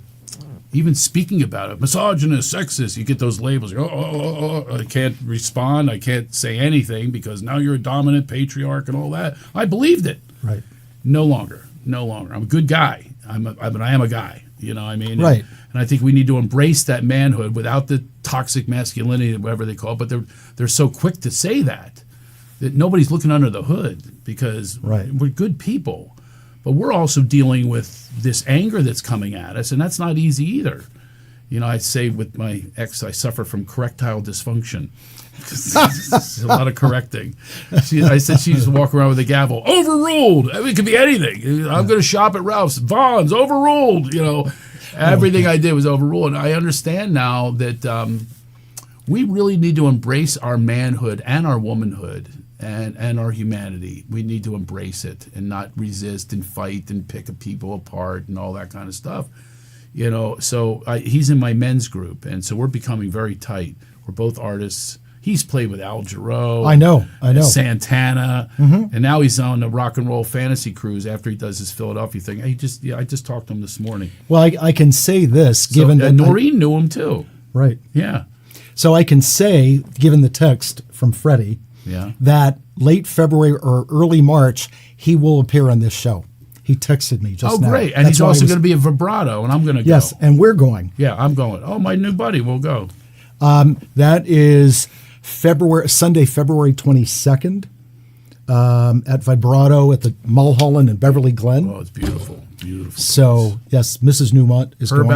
even speaking about it, misogynist, sexist, you get those labels. I can't respond. I can't say anything because now you're a dominant patriarch and all that. I believed it. Right. No longer. I'm a good guy. I am a guy. You know what I mean? Right. And I think we need to embrace that manhood without the toxic masculinity, whatever they call it. But they're so quick to say that nobody's looking under the hood because we're good people. But we're also dealing with this anger that's coming at us, and that's not easy either. I say with my ex, I suffer from correctile dysfunction. It's a lot of correcting. I said she used to walk around with a gavel. Overruled. I mean, it could be anything. I'm going to shop at Ralph's. Vaughn's. Overruled. Everything I did was overruled. And I understand now that we really need to embrace our manhood and our womanhood. And our humanity. We need to embrace it and not resist and fight and pick people apart and all that kind of stuff. So he's in my men's group, and so we're becoming very tight. We're both artists. He's played with Al Jarreau. I know. Santana. Mm-hmm. And now he's on the rock and roll fantasy cruise after he does his Philadelphia thing. I just talked to him this morning. Well, I can say this, given that Noreen knew him too. Right. Yeah. So I can say, given the text from Freddie, that late February or early March, he will appear on this show. He texted me just now. Oh, great. And he's also going to be a vibrato, and I'm going to go. Yes, and we're going. Yeah, I'm going. Oh, my new buddy will go. That is Sunday, February 22nd at Vibrato at the Mulholland in Beverly Glen. Oh, it's beautiful. Beautiful. So, yes, Mrs. Newmont is going.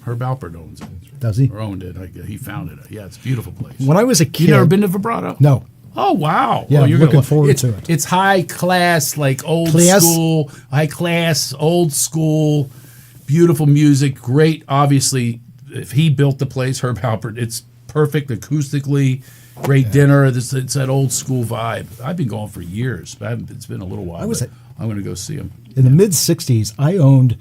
Herb Alpert owns it. Does he? Or owned it. He founded it. Yeah, it's a beautiful place. When I was a kid. You never been to Vibrato? No. Oh, wow. Yeah, you're looking forward to it. It's high class, like old school, high class, old school, beautiful music. Great, obviously, if he built the place, Herb Alpert, it's perfect acoustically, great dinner. It's that old school vibe. I've been going for years. It's been a little while. I'm going to go see him. In the mid-'60s, I owned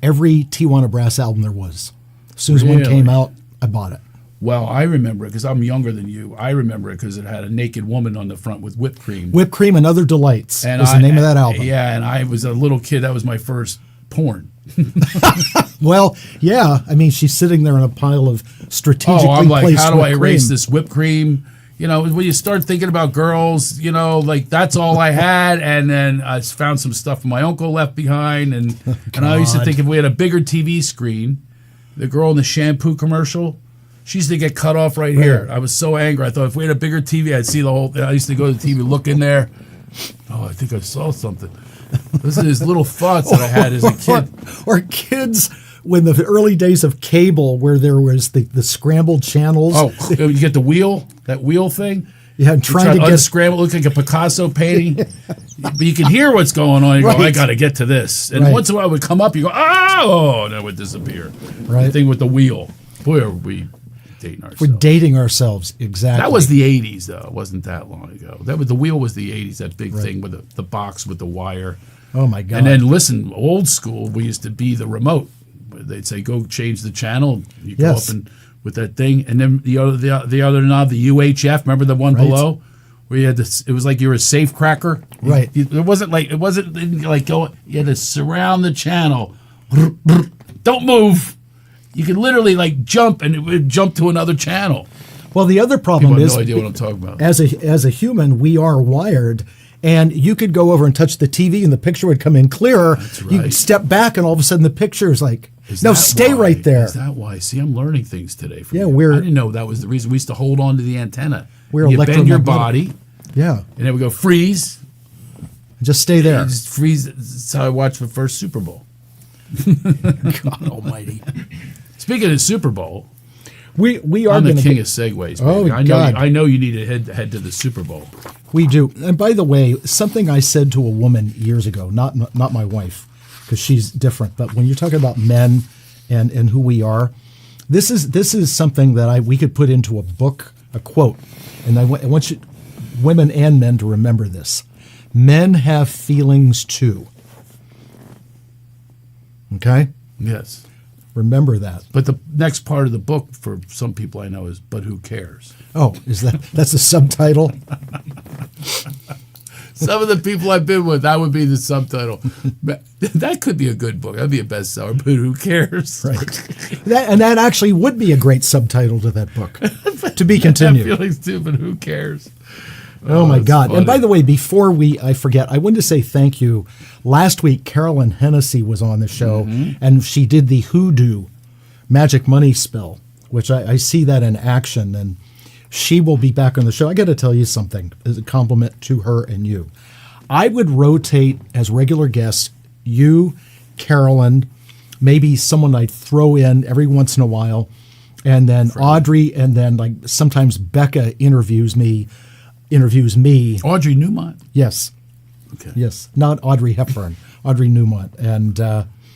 every Tijuana Brass album there was. As soon as one came out, I bought it. Well, I remember it because I'm younger than you. I remember it because it had a naked woman on the front with whipped cream. Whipped Cream and Other Delights And was the name of that album. Yeah, and I was a little kid. That was my first porn. Well, yeah. I mean, she's sitting there in a pile of strategically I'm like, placed how do I whipped erase cream. this whipped cream? You know, when you start thinking about girls, you know, like that's all I had. And then I found some stuff my uncle left behind. And I used to think if we had a bigger TV screen, the girl in the shampoo commercial, she used to get cut off right here. I was so angry. I thought if we had a bigger TV, I'd see the whole thing. I used to go to the TV, look in there. Oh, I think I saw something. This is little thoughts that I had as a kid. Or kids, when the early days of cable, where there was the scrambled channels. Oh, you get the wheel, that wheel thing? Yeah, and trying to get unscramble, look like a Picasso painting. But you can hear what's going on. You go, I got to get to this. And once in a while it would come up, you go, oh, and it would disappear. Right. The thing with the wheel. Boy, are we dating ourselves. We're dating ourselves, exactly. That was the 80s, though. It wasn't that long ago. The wheel was the 80s, that big thing with the box with the wire. Oh, my God. And then, listen, old school, we used to be the remote. They'd say, go change the channel. You go up and with that thing. And then the other knob, the UHF, remember the one below? Where you had this, it was like you were a safe cracker. Right. It wasn't like go, you had to surround the channel. Don't move. You could literally like jump and it would jump to another channel. Well, the other problem People is, have no idea what I'm talking about. As a human, we are wired, and you could go over and touch the TV, and the picture would come in clearer. That's right. You could step back, and all of a sudden, the picture is like, no, that stay why? right there. Is that why? See, I'm learning things today. From Yeah, you. I didn't know that was the reason. We used to hold on to the antenna. We're you bend your electromagnetic. body, Yeah, and then we go freeze. just stay there. And just freeze. That's how I watched the first Super Bowl. God Almighty! Speaking of Super Bowl, we are I'm the going king to. of segues. Oh, Baby. God. I know you need to head to the Super Bowl. We do. And by the way, something I said to a woman years ago, not my wife, because she's different, but when you're talking about men and who we are, this is something that we could put into a book, a quote, and I want you, women and men, to remember this. Men have feelings too. Okay? Yes. Remember that. But the next part of the book for some people I know is, but who cares? Oh, that's the subtitle? Some of the people I've been with, that would be the subtitle. That could be a good book. That'd be a bestseller, but who cares? Right. That actually would be a great subtitle to that book. To be continued. I have feelings too, but who cares? Oh my God. Funny. And by the way, before I forget, I wanted to say thank you. Last week, Carolyn Hennessy was on the show, and she did the hoodoo magic money spell, which I see that in action, and she will be back on the show. I got to tell you something as a compliment to her and you. I would rotate as regular guests, you, Carolyn, maybe someone I'd throw in every once in a while, and then Audrey, and then like sometimes Becca interviews me. Audrey Newmont. Yes. Okay. Yes. Not Audrey Hepburn. Audrey Newmont. And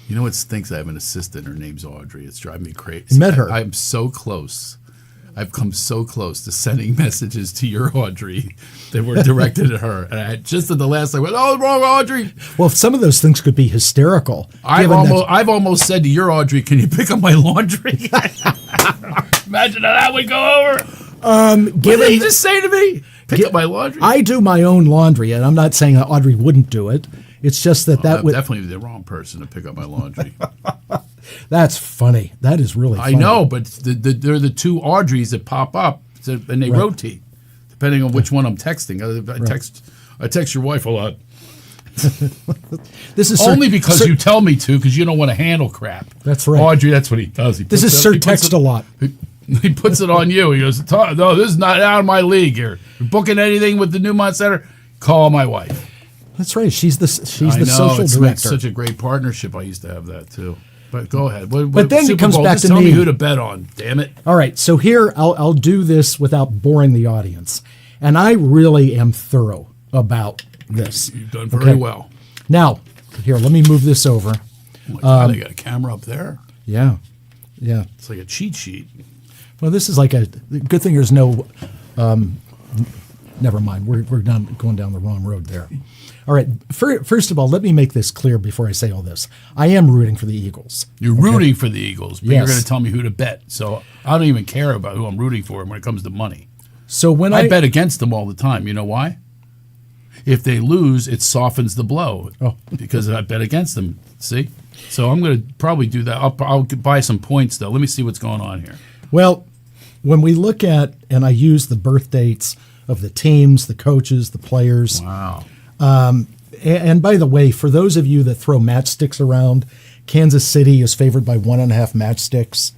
You know what stinks? I have an assistant. Her name's Audrey. It's driving me crazy. you met her. I'm so close. I've come so close to sending messages to your Audrey that were directed at her. And just at the last, I went, oh, wrong Audrey. Well, some of those things could be hysterical. I've almost said to your Audrey, can you pick up my laundry? Imagine how that would go over. What did he just say to me? Pick up my laundry? I do my own laundry, and I'm not saying that Audrey wouldn't do it. It's just that I'm would definitely the wrong person to pick up my laundry. That's funny. That is really funny. I know, but they're the two Audreys that pop up, and they rotate depending on which one I'm texting. I text your wife a lot. This is Only because you tell me to, because you don't want to handle crap. That's right. Audrey, that's what he does. This is Sir Text a lot. He puts it on you. He goes, no, this is not out of my league here. You're booking anything with the Newmont Center? Call my wife. That's right. She's the I know, social it's director. such a great partnership. I used to have that too. But go ahead. But then Super it comes Bowl, back just to tell me me. who to bet on. Damn it. All right, so here I'll do this without boring the audience, and I really am thorough about this. You've done very well. Now, here, let me move this over. Oh my God, they got a camera up there. Yeah. It's like a cheat sheet. Well, this is like a good thing. There's no never mind. We're going down the wrong road there. All right. First of all, let me make this clear before I say all this. I am rooting for the Eagles. You're rooting for the Eagles, but Yes. you're going to tell me who to bet. So I don't even care about who I'm rooting for when it comes to money. So when I bet against them all the time. You know why? If they lose, it softens the blow. Oh. Because I bet against them. See? So I'm going to probably do that. I'll buy some points, though. Let me see what's going on here. Well, when we look at, and I use the birth dates of the teams, the coaches, the players. Wow. And by the way, for those of you that throw matchsticks around, Kansas City is favored by 1.5 matchsticks.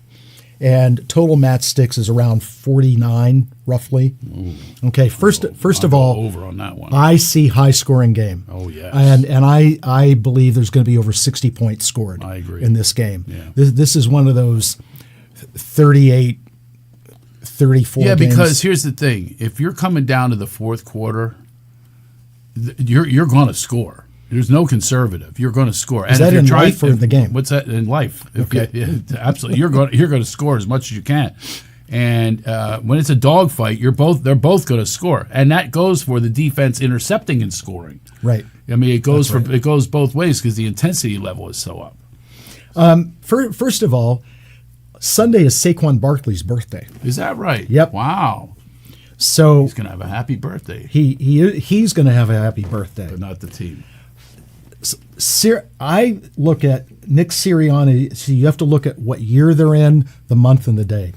And total matchsticks is around 49, roughly. Ooh. Okay, first of all, over on that one. I see high-scoring game. Oh, yes. And I believe there's going to be over 60 points scored I agree. in this game. Yeah. This is one of those 38, 34 Yeah, games. because here's the thing. If you're coming down to the fourth quarter, you're going to score. There's no conservative. You're going to score. Is that in life or in the game? What's that in life? Okay. Yeah, absolutely. You're going to score as much as you can. And when it's a dogfight, they're both going to score, and that goes for the defense intercepting and scoring. Right. I mean, it goes it goes both ways because the intensity level is so up. First of all, Sunday is Saquon Barkley's birthday. Is that right? Yep. Wow. So he's going to have a happy birthday. He's going to have a happy birthday, but not the team. I look at Nick Sirianni. So you have to look at what year they're in, the month, and the day.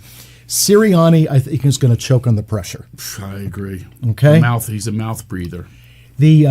Sirianni, I think, is going to choke on the pressure. I agree. Okay, he's a mouth breather. The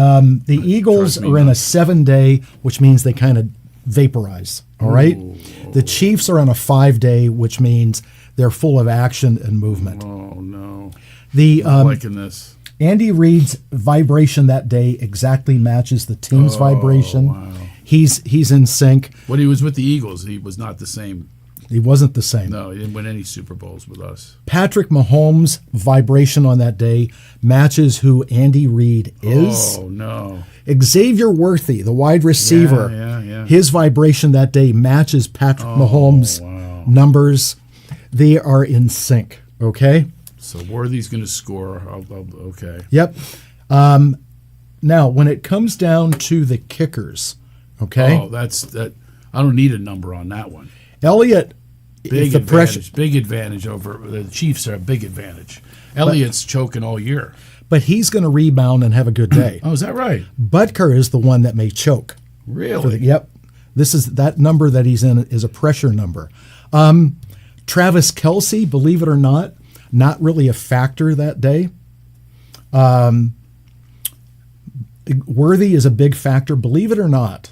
Eagles are in a 7-day, which means they kind of vaporize. All right. Ooh. The Chiefs are on a 5-day, which means they're full of action and movement. Oh no! I'm liking this. Andy Reid's vibration that day exactly matches the team's vibration. Wow. He's in sync. When he was with the Eagles, he was not the same. He wasn't the same. No, he didn't win any Super Bowls with us. Patrick Mahomes' vibration on that day matches who Andy Reid is. Oh, no. Xavier Worthy, the wide receiver, yeah. his vibration that day matches Patrick Mahomes' numbers. They are in sync, okay? So Worthy's going to score. Okay. Yep. Now, when it comes down to the kickers, okay? Oh, that. I don't need a number on that one. Elliott, big advantage over the Chiefs are a big advantage. Elliott's choking all year. But he's going to rebound and have a good day. Oh, is that right? Butker is the one that may choke. Really? Yep. That number that he's in is a pressure number. Travis Kelce, believe it or not really a factor that day. Worthy is a big factor, believe it or not.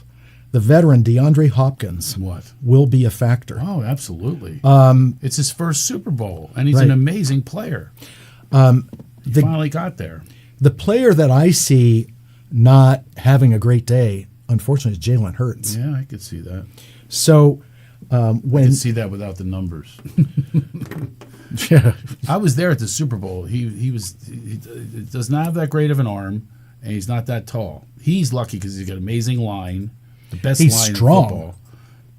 The veteran DeAndre Hopkins will be a factor. Oh, absolutely. It's his first Super Bowl, and he's right. an amazing player. He finally got there. The player that I see not having a great day, unfortunately, is Jalen Hurts. Yeah, I could see that. So I could see that without the numbers. Yeah, I was there at the Super Bowl. He does not have that great of an arm, and he's not that tall. He's lucky because he's got amazing line. The best line in football.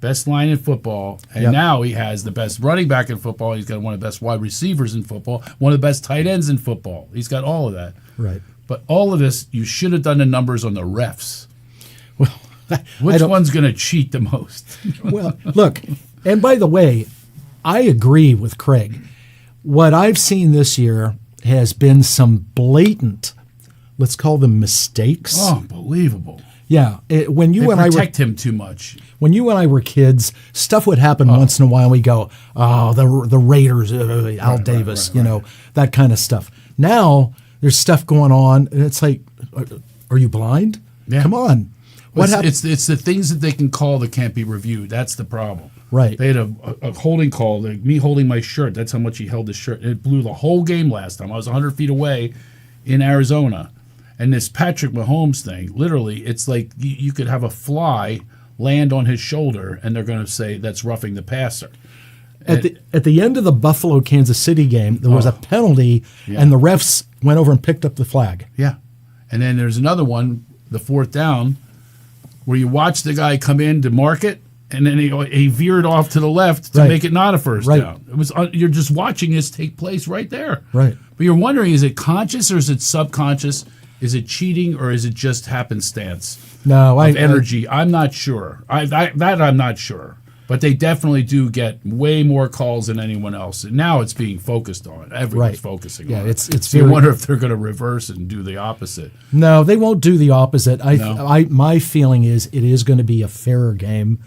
Best line in football. And now he has the best running back in football. He's got one of the best wide receivers in football, one of the best tight ends in football. He's got all of that. Right. But all of this, you should have done the numbers on the refs. Well, which one's going to cheat the most? Well, look, and by the way, I agree with Craig. What I've seen this year has been some blatant, let's call them mistakes. Oh, unbelievable. Yeah, when you and I protect him too much. When you and I were kids, stuff would happen once in a while. And we go, "Oh, the Raiders, Al Davis," that kind of stuff. Now there's stuff going on, and it's like, are you blind? Yeah. Come on. What happened? It's the things that they can call that can't be reviewed. That's the problem. Right. They had a holding call, like me holding my shirt. That's how much he held his shirt. It blew the whole game last time. I was 100 feet away in Arizona. And this Patrick Mahomes thing, literally, it's like you could have a fly land on his shoulder, and they're going to say that's roughing the passer. At the end of the Buffalo-Kansas City game, there was a penalty, and the refs went over and picked up the flag. Yeah. And then there's another one, the fourth down, where you watch the guy come in to mark it, and then he veered off to the left to make it not a first down. It was you're just watching this take place right there. Right. But you're wondering, is it conscious or is it subconscious? Is it cheating or is it just happenstance? No, energy. I'm not sure. I'm not sure. But they definitely do get way more calls than anyone else. And now it's being focused on. Everyone's focusing on it. It's so you wonder if they're going to reverse and do the opposite. No, they won't do the opposite. No? My feeling is it is going to be a fairer game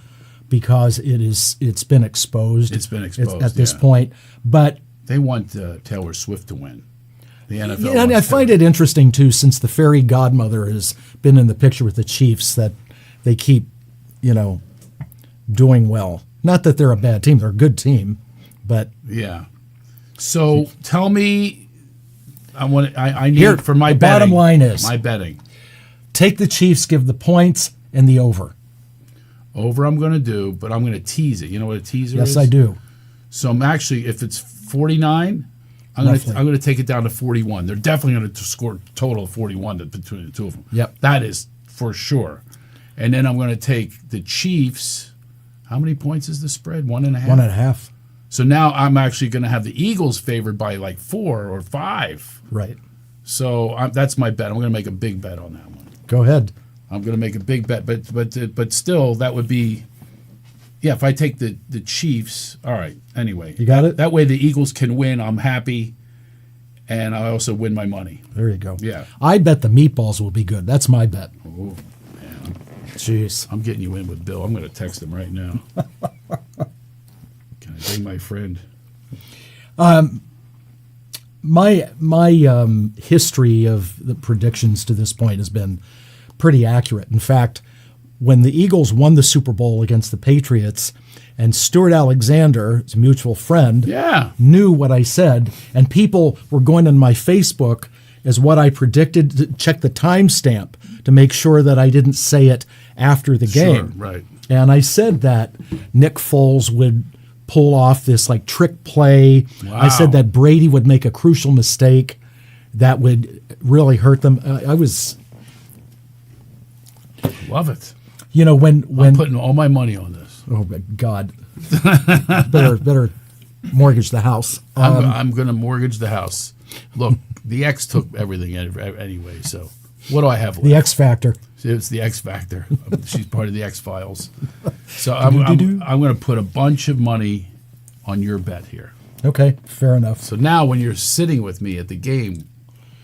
because it's been exposed. It's been exposed at this point. But they want Taylor Swift to win. The NFL. Yeah, and I find it interesting too, since the fairy godmother has been in the picture with the Chiefs, that they keep, doing well. Not that they're a bad team; they're a good team, but yeah. So tell me, I need here, for my the betting. Bottom line is my betting. Take the Chiefs, give the points and the over. Over, I'm going to do, but I'm going to tease it. You know what a teaser is? Yes, I do. So I'm actually, if it's 49. I'm going to take it down to 41. They're definitely going to score a total of 41 between the two of them. Yep. That is for sure. And then I'm going to take the Chiefs. How many points is the spread? 1.5? 1.5. So now I'm actually going to have the Eagles favored by like 4 or 5. Right. So that's my bet. I'm going to make a big bet on that one. Go ahead. I'm going to make a big bet. But still, that would be... Yeah, if I take the Chiefs, all right, anyway. You got it? That way the Eagles can win. I'm happy, and I also win my money. There you go. Yeah. I bet the meatballs will be good. That's my bet. Oh, man. Jeez. I'm getting you in with Bill. I'm going to text him right now. Can I bring my friend? My history of the predictions to this point has been pretty accurate. In fact, when the Eagles won the Super Bowl against the Patriots, and Stuart Alexander, his mutual friend, knew what I said, and people were going on my Facebook as what I predicted, to check the timestamp to make sure that I didn't say it after the game. Sure, right. And I said that Nick Foles would pull off this like trick play. Wow. I said that Brady would make a crucial mistake that would really hurt them. Love it. When I'm putting all my money on this. Oh my God, better mortgage the house. I'm going to mortgage the house. Look, the X took everything anyway. So what do I have left? The X Factor. It's the X Factor. She's part of the X Files. So I'm going to put a bunch of money on your bet here. Okay, fair enough. So now when you're sitting with me at the game,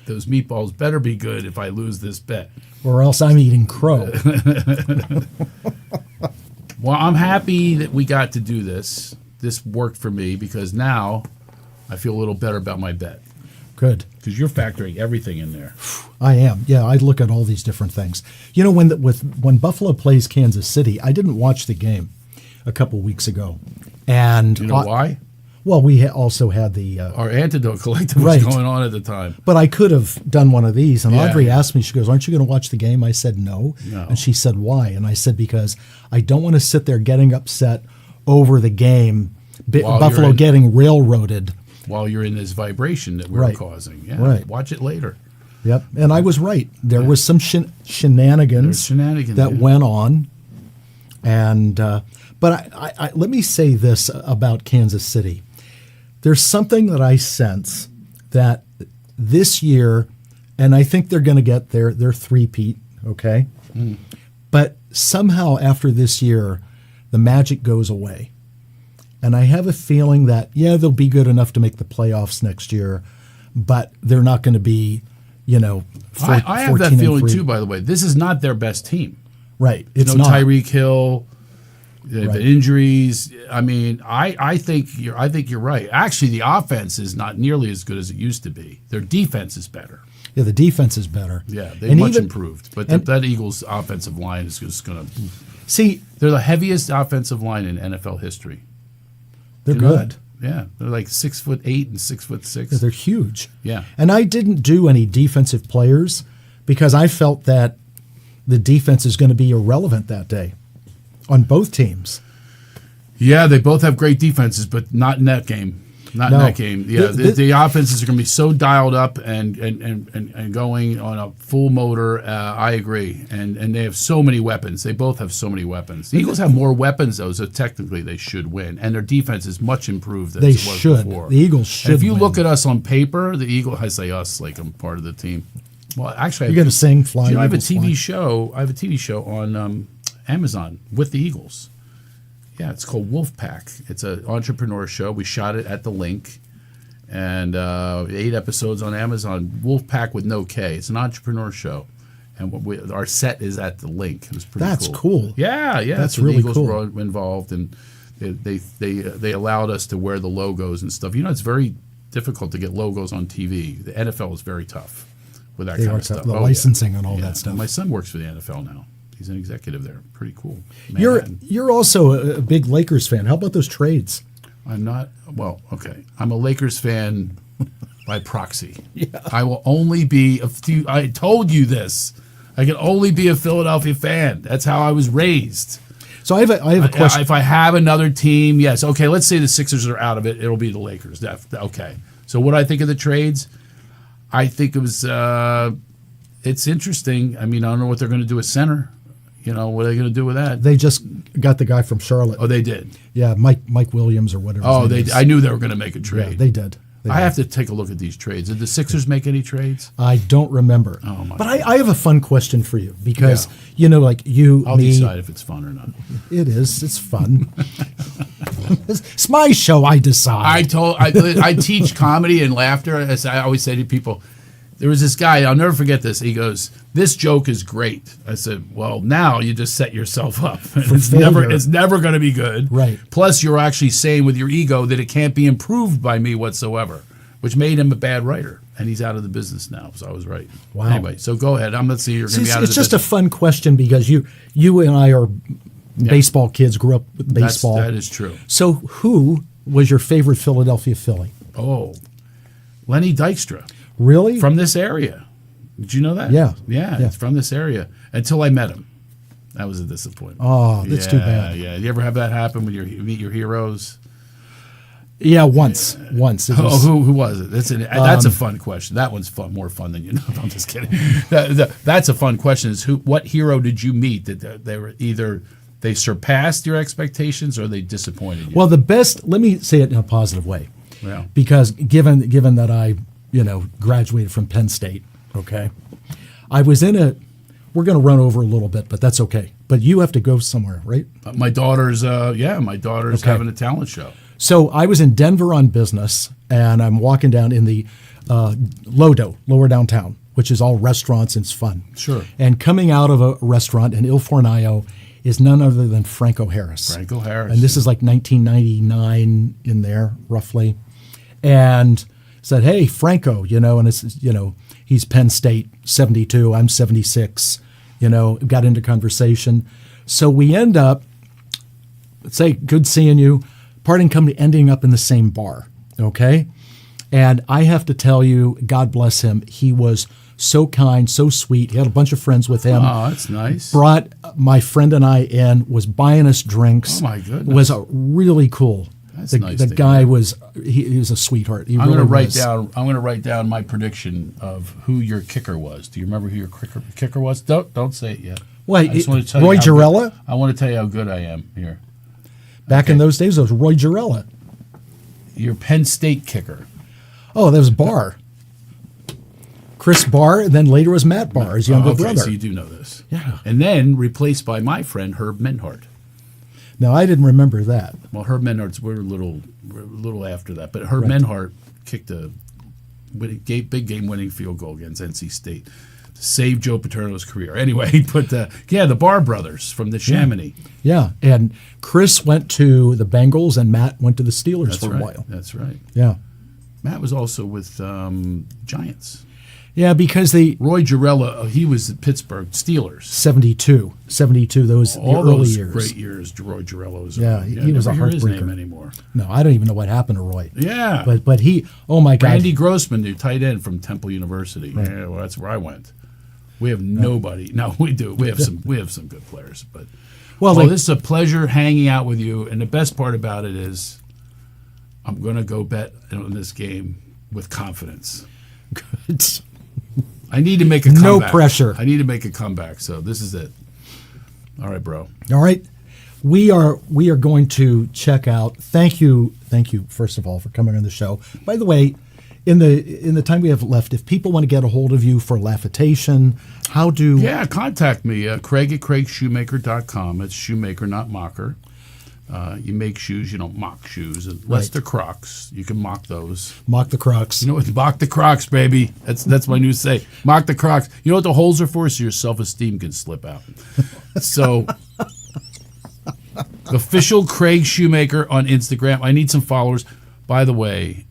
those meatballs better be good if I lose this bet. Or else I'm eating crow. Well, I'm happy that we got to do this. This worked for me because now I feel a little better about my bet. Good. Because you're factoring everything in there. I am. Yeah, I look at all these different things. When Buffalo plays Kansas City, I didn't watch the game a couple weeks ago. And you know why? Well, we also had the... Our Antidote Collective was going on at the time. But I could have done one of these. And Audrey asked me, she goes, aren't you going to watch the game? I said, no. And she said, why? And I said, because I don't want to sit there getting upset over the game, Buffalo getting railroaded. While you're in this vibration that we're causing. Yeah, right. Watch it later. Yep. And I was right. There was some shenanigans that went on. And but I let me say this about Kansas City. There's something that I sense that this year, and I think they're going to get their three-peat, okay? Mm. But somehow after this year, the magic goes away. And I have a feeling that, they'll be good enough to make the playoffs next year, but they're not going to be, I have that feeling too, by the way. This is not their best team. Right. It's not. not. Tyreek Hill, the injuries. I mean, I think you're right. Actually, the offense is not nearly as good as it used to be. Their defense is better. Yeah, the defense is better. Yeah, they've much improved. But that Eagles offensive line is just going to... See... They're the heaviest offensive line in NFL history. They're good. Yeah, they're like 6'8" and 6'6". Yeah, they're huge. Yeah. And I didn't do any defensive players because I felt that the defense is going to be irrelevant that day on both teams. Yeah, they both have great defenses, but not in that game. Not in that game. Yeah, the offenses are going to be so dialed up and going on a full motor. I agree, and they have so many weapons. They both have so many weapons. The Eagles have more weapons, though, so technically they should win, and their defense is much improved than it was before. The Eagles should. And if you win. look at us on paper, the Eagles. I say us like I'm part of the team. Well, actually, you're going to sing "Fly." I have a TV show. I have a TV show on Amazon with the Eagles. Yeah, it's called Wolfpack. It's an entrepreneur show. We shot it at the Link, and 8 episodes on Amazon. Wolfpack with no K. It's an entrepreneur show, and our set is at the Link. It was pretty. That's cool. Yeah. That's so really the Eagles cool. were involved, and they allowed us to wear the logos and stuff. You know, it's very difficult to get logos on TV. The NFL is very tough with that kind of stuff. The licensing and all that stuff. My son works for the NFL now. He's an executive there. Pretty cool. Man. You're also a big Lakers fan. How about those trades? I'm not. Well, okay. I'm a Lakers fan by proxy. Yeah. I will only be I told you this. I can only be a Philadelphia fan. That's how I was raised. So I have a question. If I have another team, yes. Okay, let's say the Sixers are out of it. It'll be the Lakers. Okay. So what do I think of the trades? I think it was. It's interesting. I mean, I don't know what they're going to do with center. You know, what are they going to do with that? They just got the guy from Charlotte. Oh, they did? Yeah, Mike Williams or whatever. Oh, I knew they were going to make a trade. Yeah, they did. I have to take a look at these trades. Did the Sixers make any trades? I don't remember. Oh, my But God. I have a fun question for you because, like I'll decide if it's fun or not. It is. It's fun. It's my show. I decide. I teach comedy and laughter. As I always say to people, there was this guy, I'll never forget this. He goes, "This joke is great." I said, "Well, now you just set yourself up. It's never going to be good. Right. Plus, you're actually saying with your ego that it can't be improved by me whatsoever," which made him a bad writer. And he's out of the business now, so I was right. Wow. Anyway, so go ahead. Let's see, you're going to be out of the It's just business. a fun question because you and I are baseball kids, grew up with baseball. That is true. So who was your favorite Philadelphia Philly? Oh, Lenny Dykstra. Really? From this area. Did you know that? Yeah. Yeah, it's from this area. Until I met him. That was a disappointment. Oh, that's too bad. Yeah. You ever have that happen when you meet your heroes? Yeah, once. It was, who was it? That's a fun question. That one's more fun than you know. I'm just kidding. That's a fun question. Is what hero did you meet that they were either they surpassed your expectations or they disappointed you? Well, let me say it in a positive way. Yeah. Because given that I graduated from Penn State, okay, I was we're going to run over a little bit, but that's okay. But you have to go somewhere, right? My daughter's having a talent show. So I was in Denver on business, and I'm walking down in the lower downtown, which is all restaurants and it's fun. Sure. And coming out of a restaurant in Il Fornaio is none other than Franco Harris. Franco Harris. And this is like 1999 in there, roughly. And said, "Hey, Franco, and it's, he's Penn State, 72, I'm 76, got into conversation. So we end up, let's say, good seeing you, parting company, ending up in the same bar, okay? And I have to tell you, God bless him, he was so kind, so sweet. He had a bunch of friends with him. Oh, that's nice. Brought my friend and I in, was buying us drinks. Oh, my goodness. Was really cool. That's the nice. The guy was he was a sweetheart. I'm going to write down my prediction of who your kicker was. Do you remember who your kicker was? Don't say it yet. Wait, I just want to tell Roy you Girella? I want to tell you how good I am here. Back in those days, it was Roy Girella. Your Penn State kicker. Oh, that was Barr. Chris Barr, and then later was Matt Barr, his younger brother. So you do know this. Yeah. And then replaced by my friend Herb Menhardt. No, I didn't remember that. Well, Herb Menhardt's we're a little after that, but Herb Menhardt kicked a big game-winning field goal against NC State to save Joe Paterno's career. Anyway, he put the Barr brothers from the Chamonix. Yeah, and Chris went to the Bengals, and Matt went to the Steelers for a while. That's right. Yeah. Matt was also with Giants. Yeah, because Roy Girella, he was at Pittsburgh Steelers. 72, those All early those years. great years, Roy Girella was. Yeah, he was a hear his heartbreaker. name anymore. No, I don't even know what happened to Roy. Yeah, but he. Oh my God, Randy Grossman, the tight end from Temple University. Right. Yeah, well, that's where I went. We have nobody. No, we do. We have some good players, but this is a pleasure hanging out with you. And the best part about it is, I'm going to go bet on this game with confidence. Good. I need to make a comeback. No pressure. I need to make a comeback, so this is it. All right, bro. All right. We are going to check out. Thank you, first of all, for coming on the show. By the way, in the time we have left, if people want to get a hold of you for Laffitation, how do... Yeah, contact me, Craig at craigshoemaker.com. It's Shoemaker, not Mocker. You make shoes, you don't mock shoes. Unless they're Crocs. You can mock those. Mock the Crocs. You know what? Mock the Crocs, baby. That's my new say. Mock the Crocs. You know what the holes are for? So your self-esteem can slip out. So, official Craig Shoemaker on Instagram. I need some followers. By the way,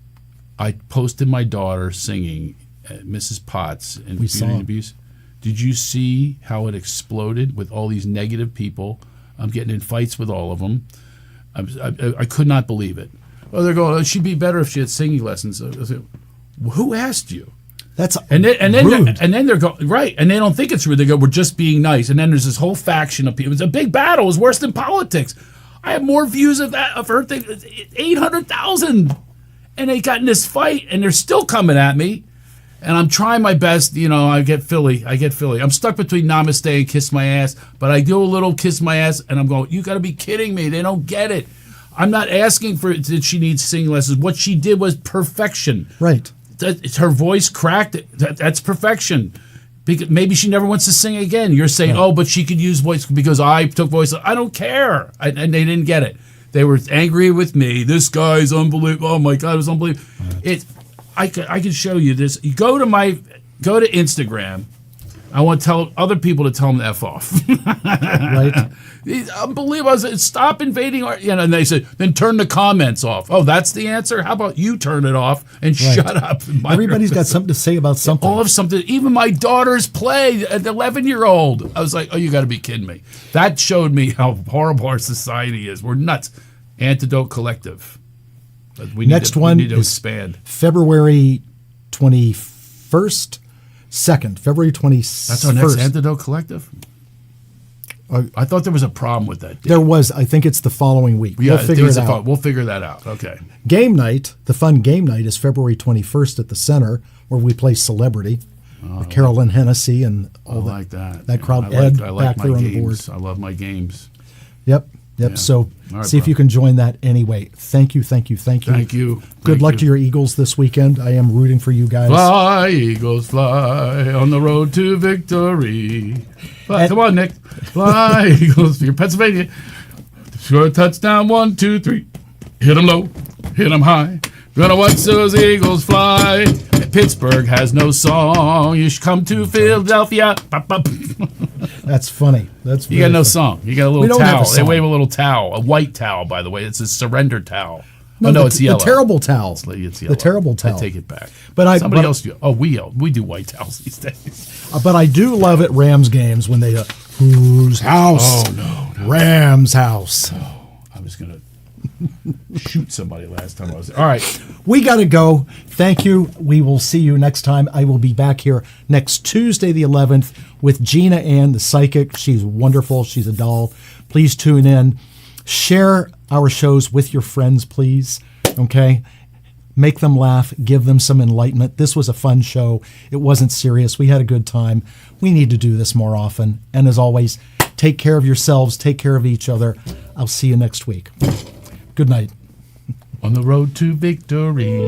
I posted my daughter singing at Mrs. Potts in Beauty and Abuse. Did you see how it exploded with all these negative people? I'm getting in fights with all of them. I could not believe it. Oh, they're going, she'd be better if she had singing lessons. I was like, who asked you? That's rude. And then they're going, right, and they don't think it's rude. They go, we're just being nice. And then there's this whole faction of people. It's a big battle. It's worse than politics. I have more views of her thing, 800,000. And they got in this fight, and they're still coming at me. And I'm trying my best. I get Philly. I'm stuck between Namaste and Kiss My Ass. But I do a little Kiss My Ass, and I'm going, you got to be kidding me. They don't get it. I'm not asking for that she needs singing lessons. What she did was perfection. Right. Her voice cracked. That's perfection. Because maybe she never wants to sing again. You're saying, oh, but she could use voice because I took voice. I don't care. And they didn't get it. They were angry with me. This guy's unbelievable. Oh, my God, it was unbelievable. I can show you this. You go to Instagram. I want to tell other people to tell them to F off. Right. It's unbelievable. I said, stop invading our... and they said, then turn the comments off. Oh, that's the answer? How about you turn it off and shut up? Everybody's got something to say about something. All of something. Even my daughter's play, an 11-year-old. I was like, oh, you got to be kidding me. That showed me how horrible our society is. We're nuts. Antidote Collective. We need to expand. February 21st, 2nd, February 21st. That's our next Antidote Collective? I thought there was a problem with that date. There was. I think it's the following week. Yeah, we'll figure it out. We'll figure that out. Okay. Game night, the fun game night, is February 21st at the Center, where we play Celebrity. Carolyn Hennessy and all that. I like that. That crowd. I Ed like back there my on the board. games. I love my games. Yep. Yeah. So see if you can join that anyway. Thank you. Thank you. Good luck to your Eagles this weekend. I am rooting for you guys. Fly, Eagles, fly on the road to victory. Come on, Nick. Fly, Eagles, for your Pennsylvania. Score a touchdown, 1, 2, 3. Hit them low, hit them high. Gonna watch those Eagles fly. Pittsburgh has no song. You should come to Philadelphia. That's funny. You got no song. You got a little towel. They wave a little towel, a white towel, by the way. It's a surrender towel. No, it's yellow. The terrible towel. It's yellow. The terrible towel. I take it back. Somebody else do. Oh, we do white towels these days. But I do love at Rams games when they whose house? Oh no. Rams house. Oh, I was gonna shoot somebody last time I was there. All right. We got to go. Thank you. We will see you next time. I will be back here next Tuesday, the 11th, with Gina Ann, the psychic. She's wonderful. She's a doll. Please tune in. Share our shows with your friends, please. Okay? Make them laugh. Give them some enlightenment. This was a fun show. It wasn't serious. We had a good time. We need to do this more often. And as always, take care of yourselves. Take care of each other. I'll see you next week. Good night. On the road to victory.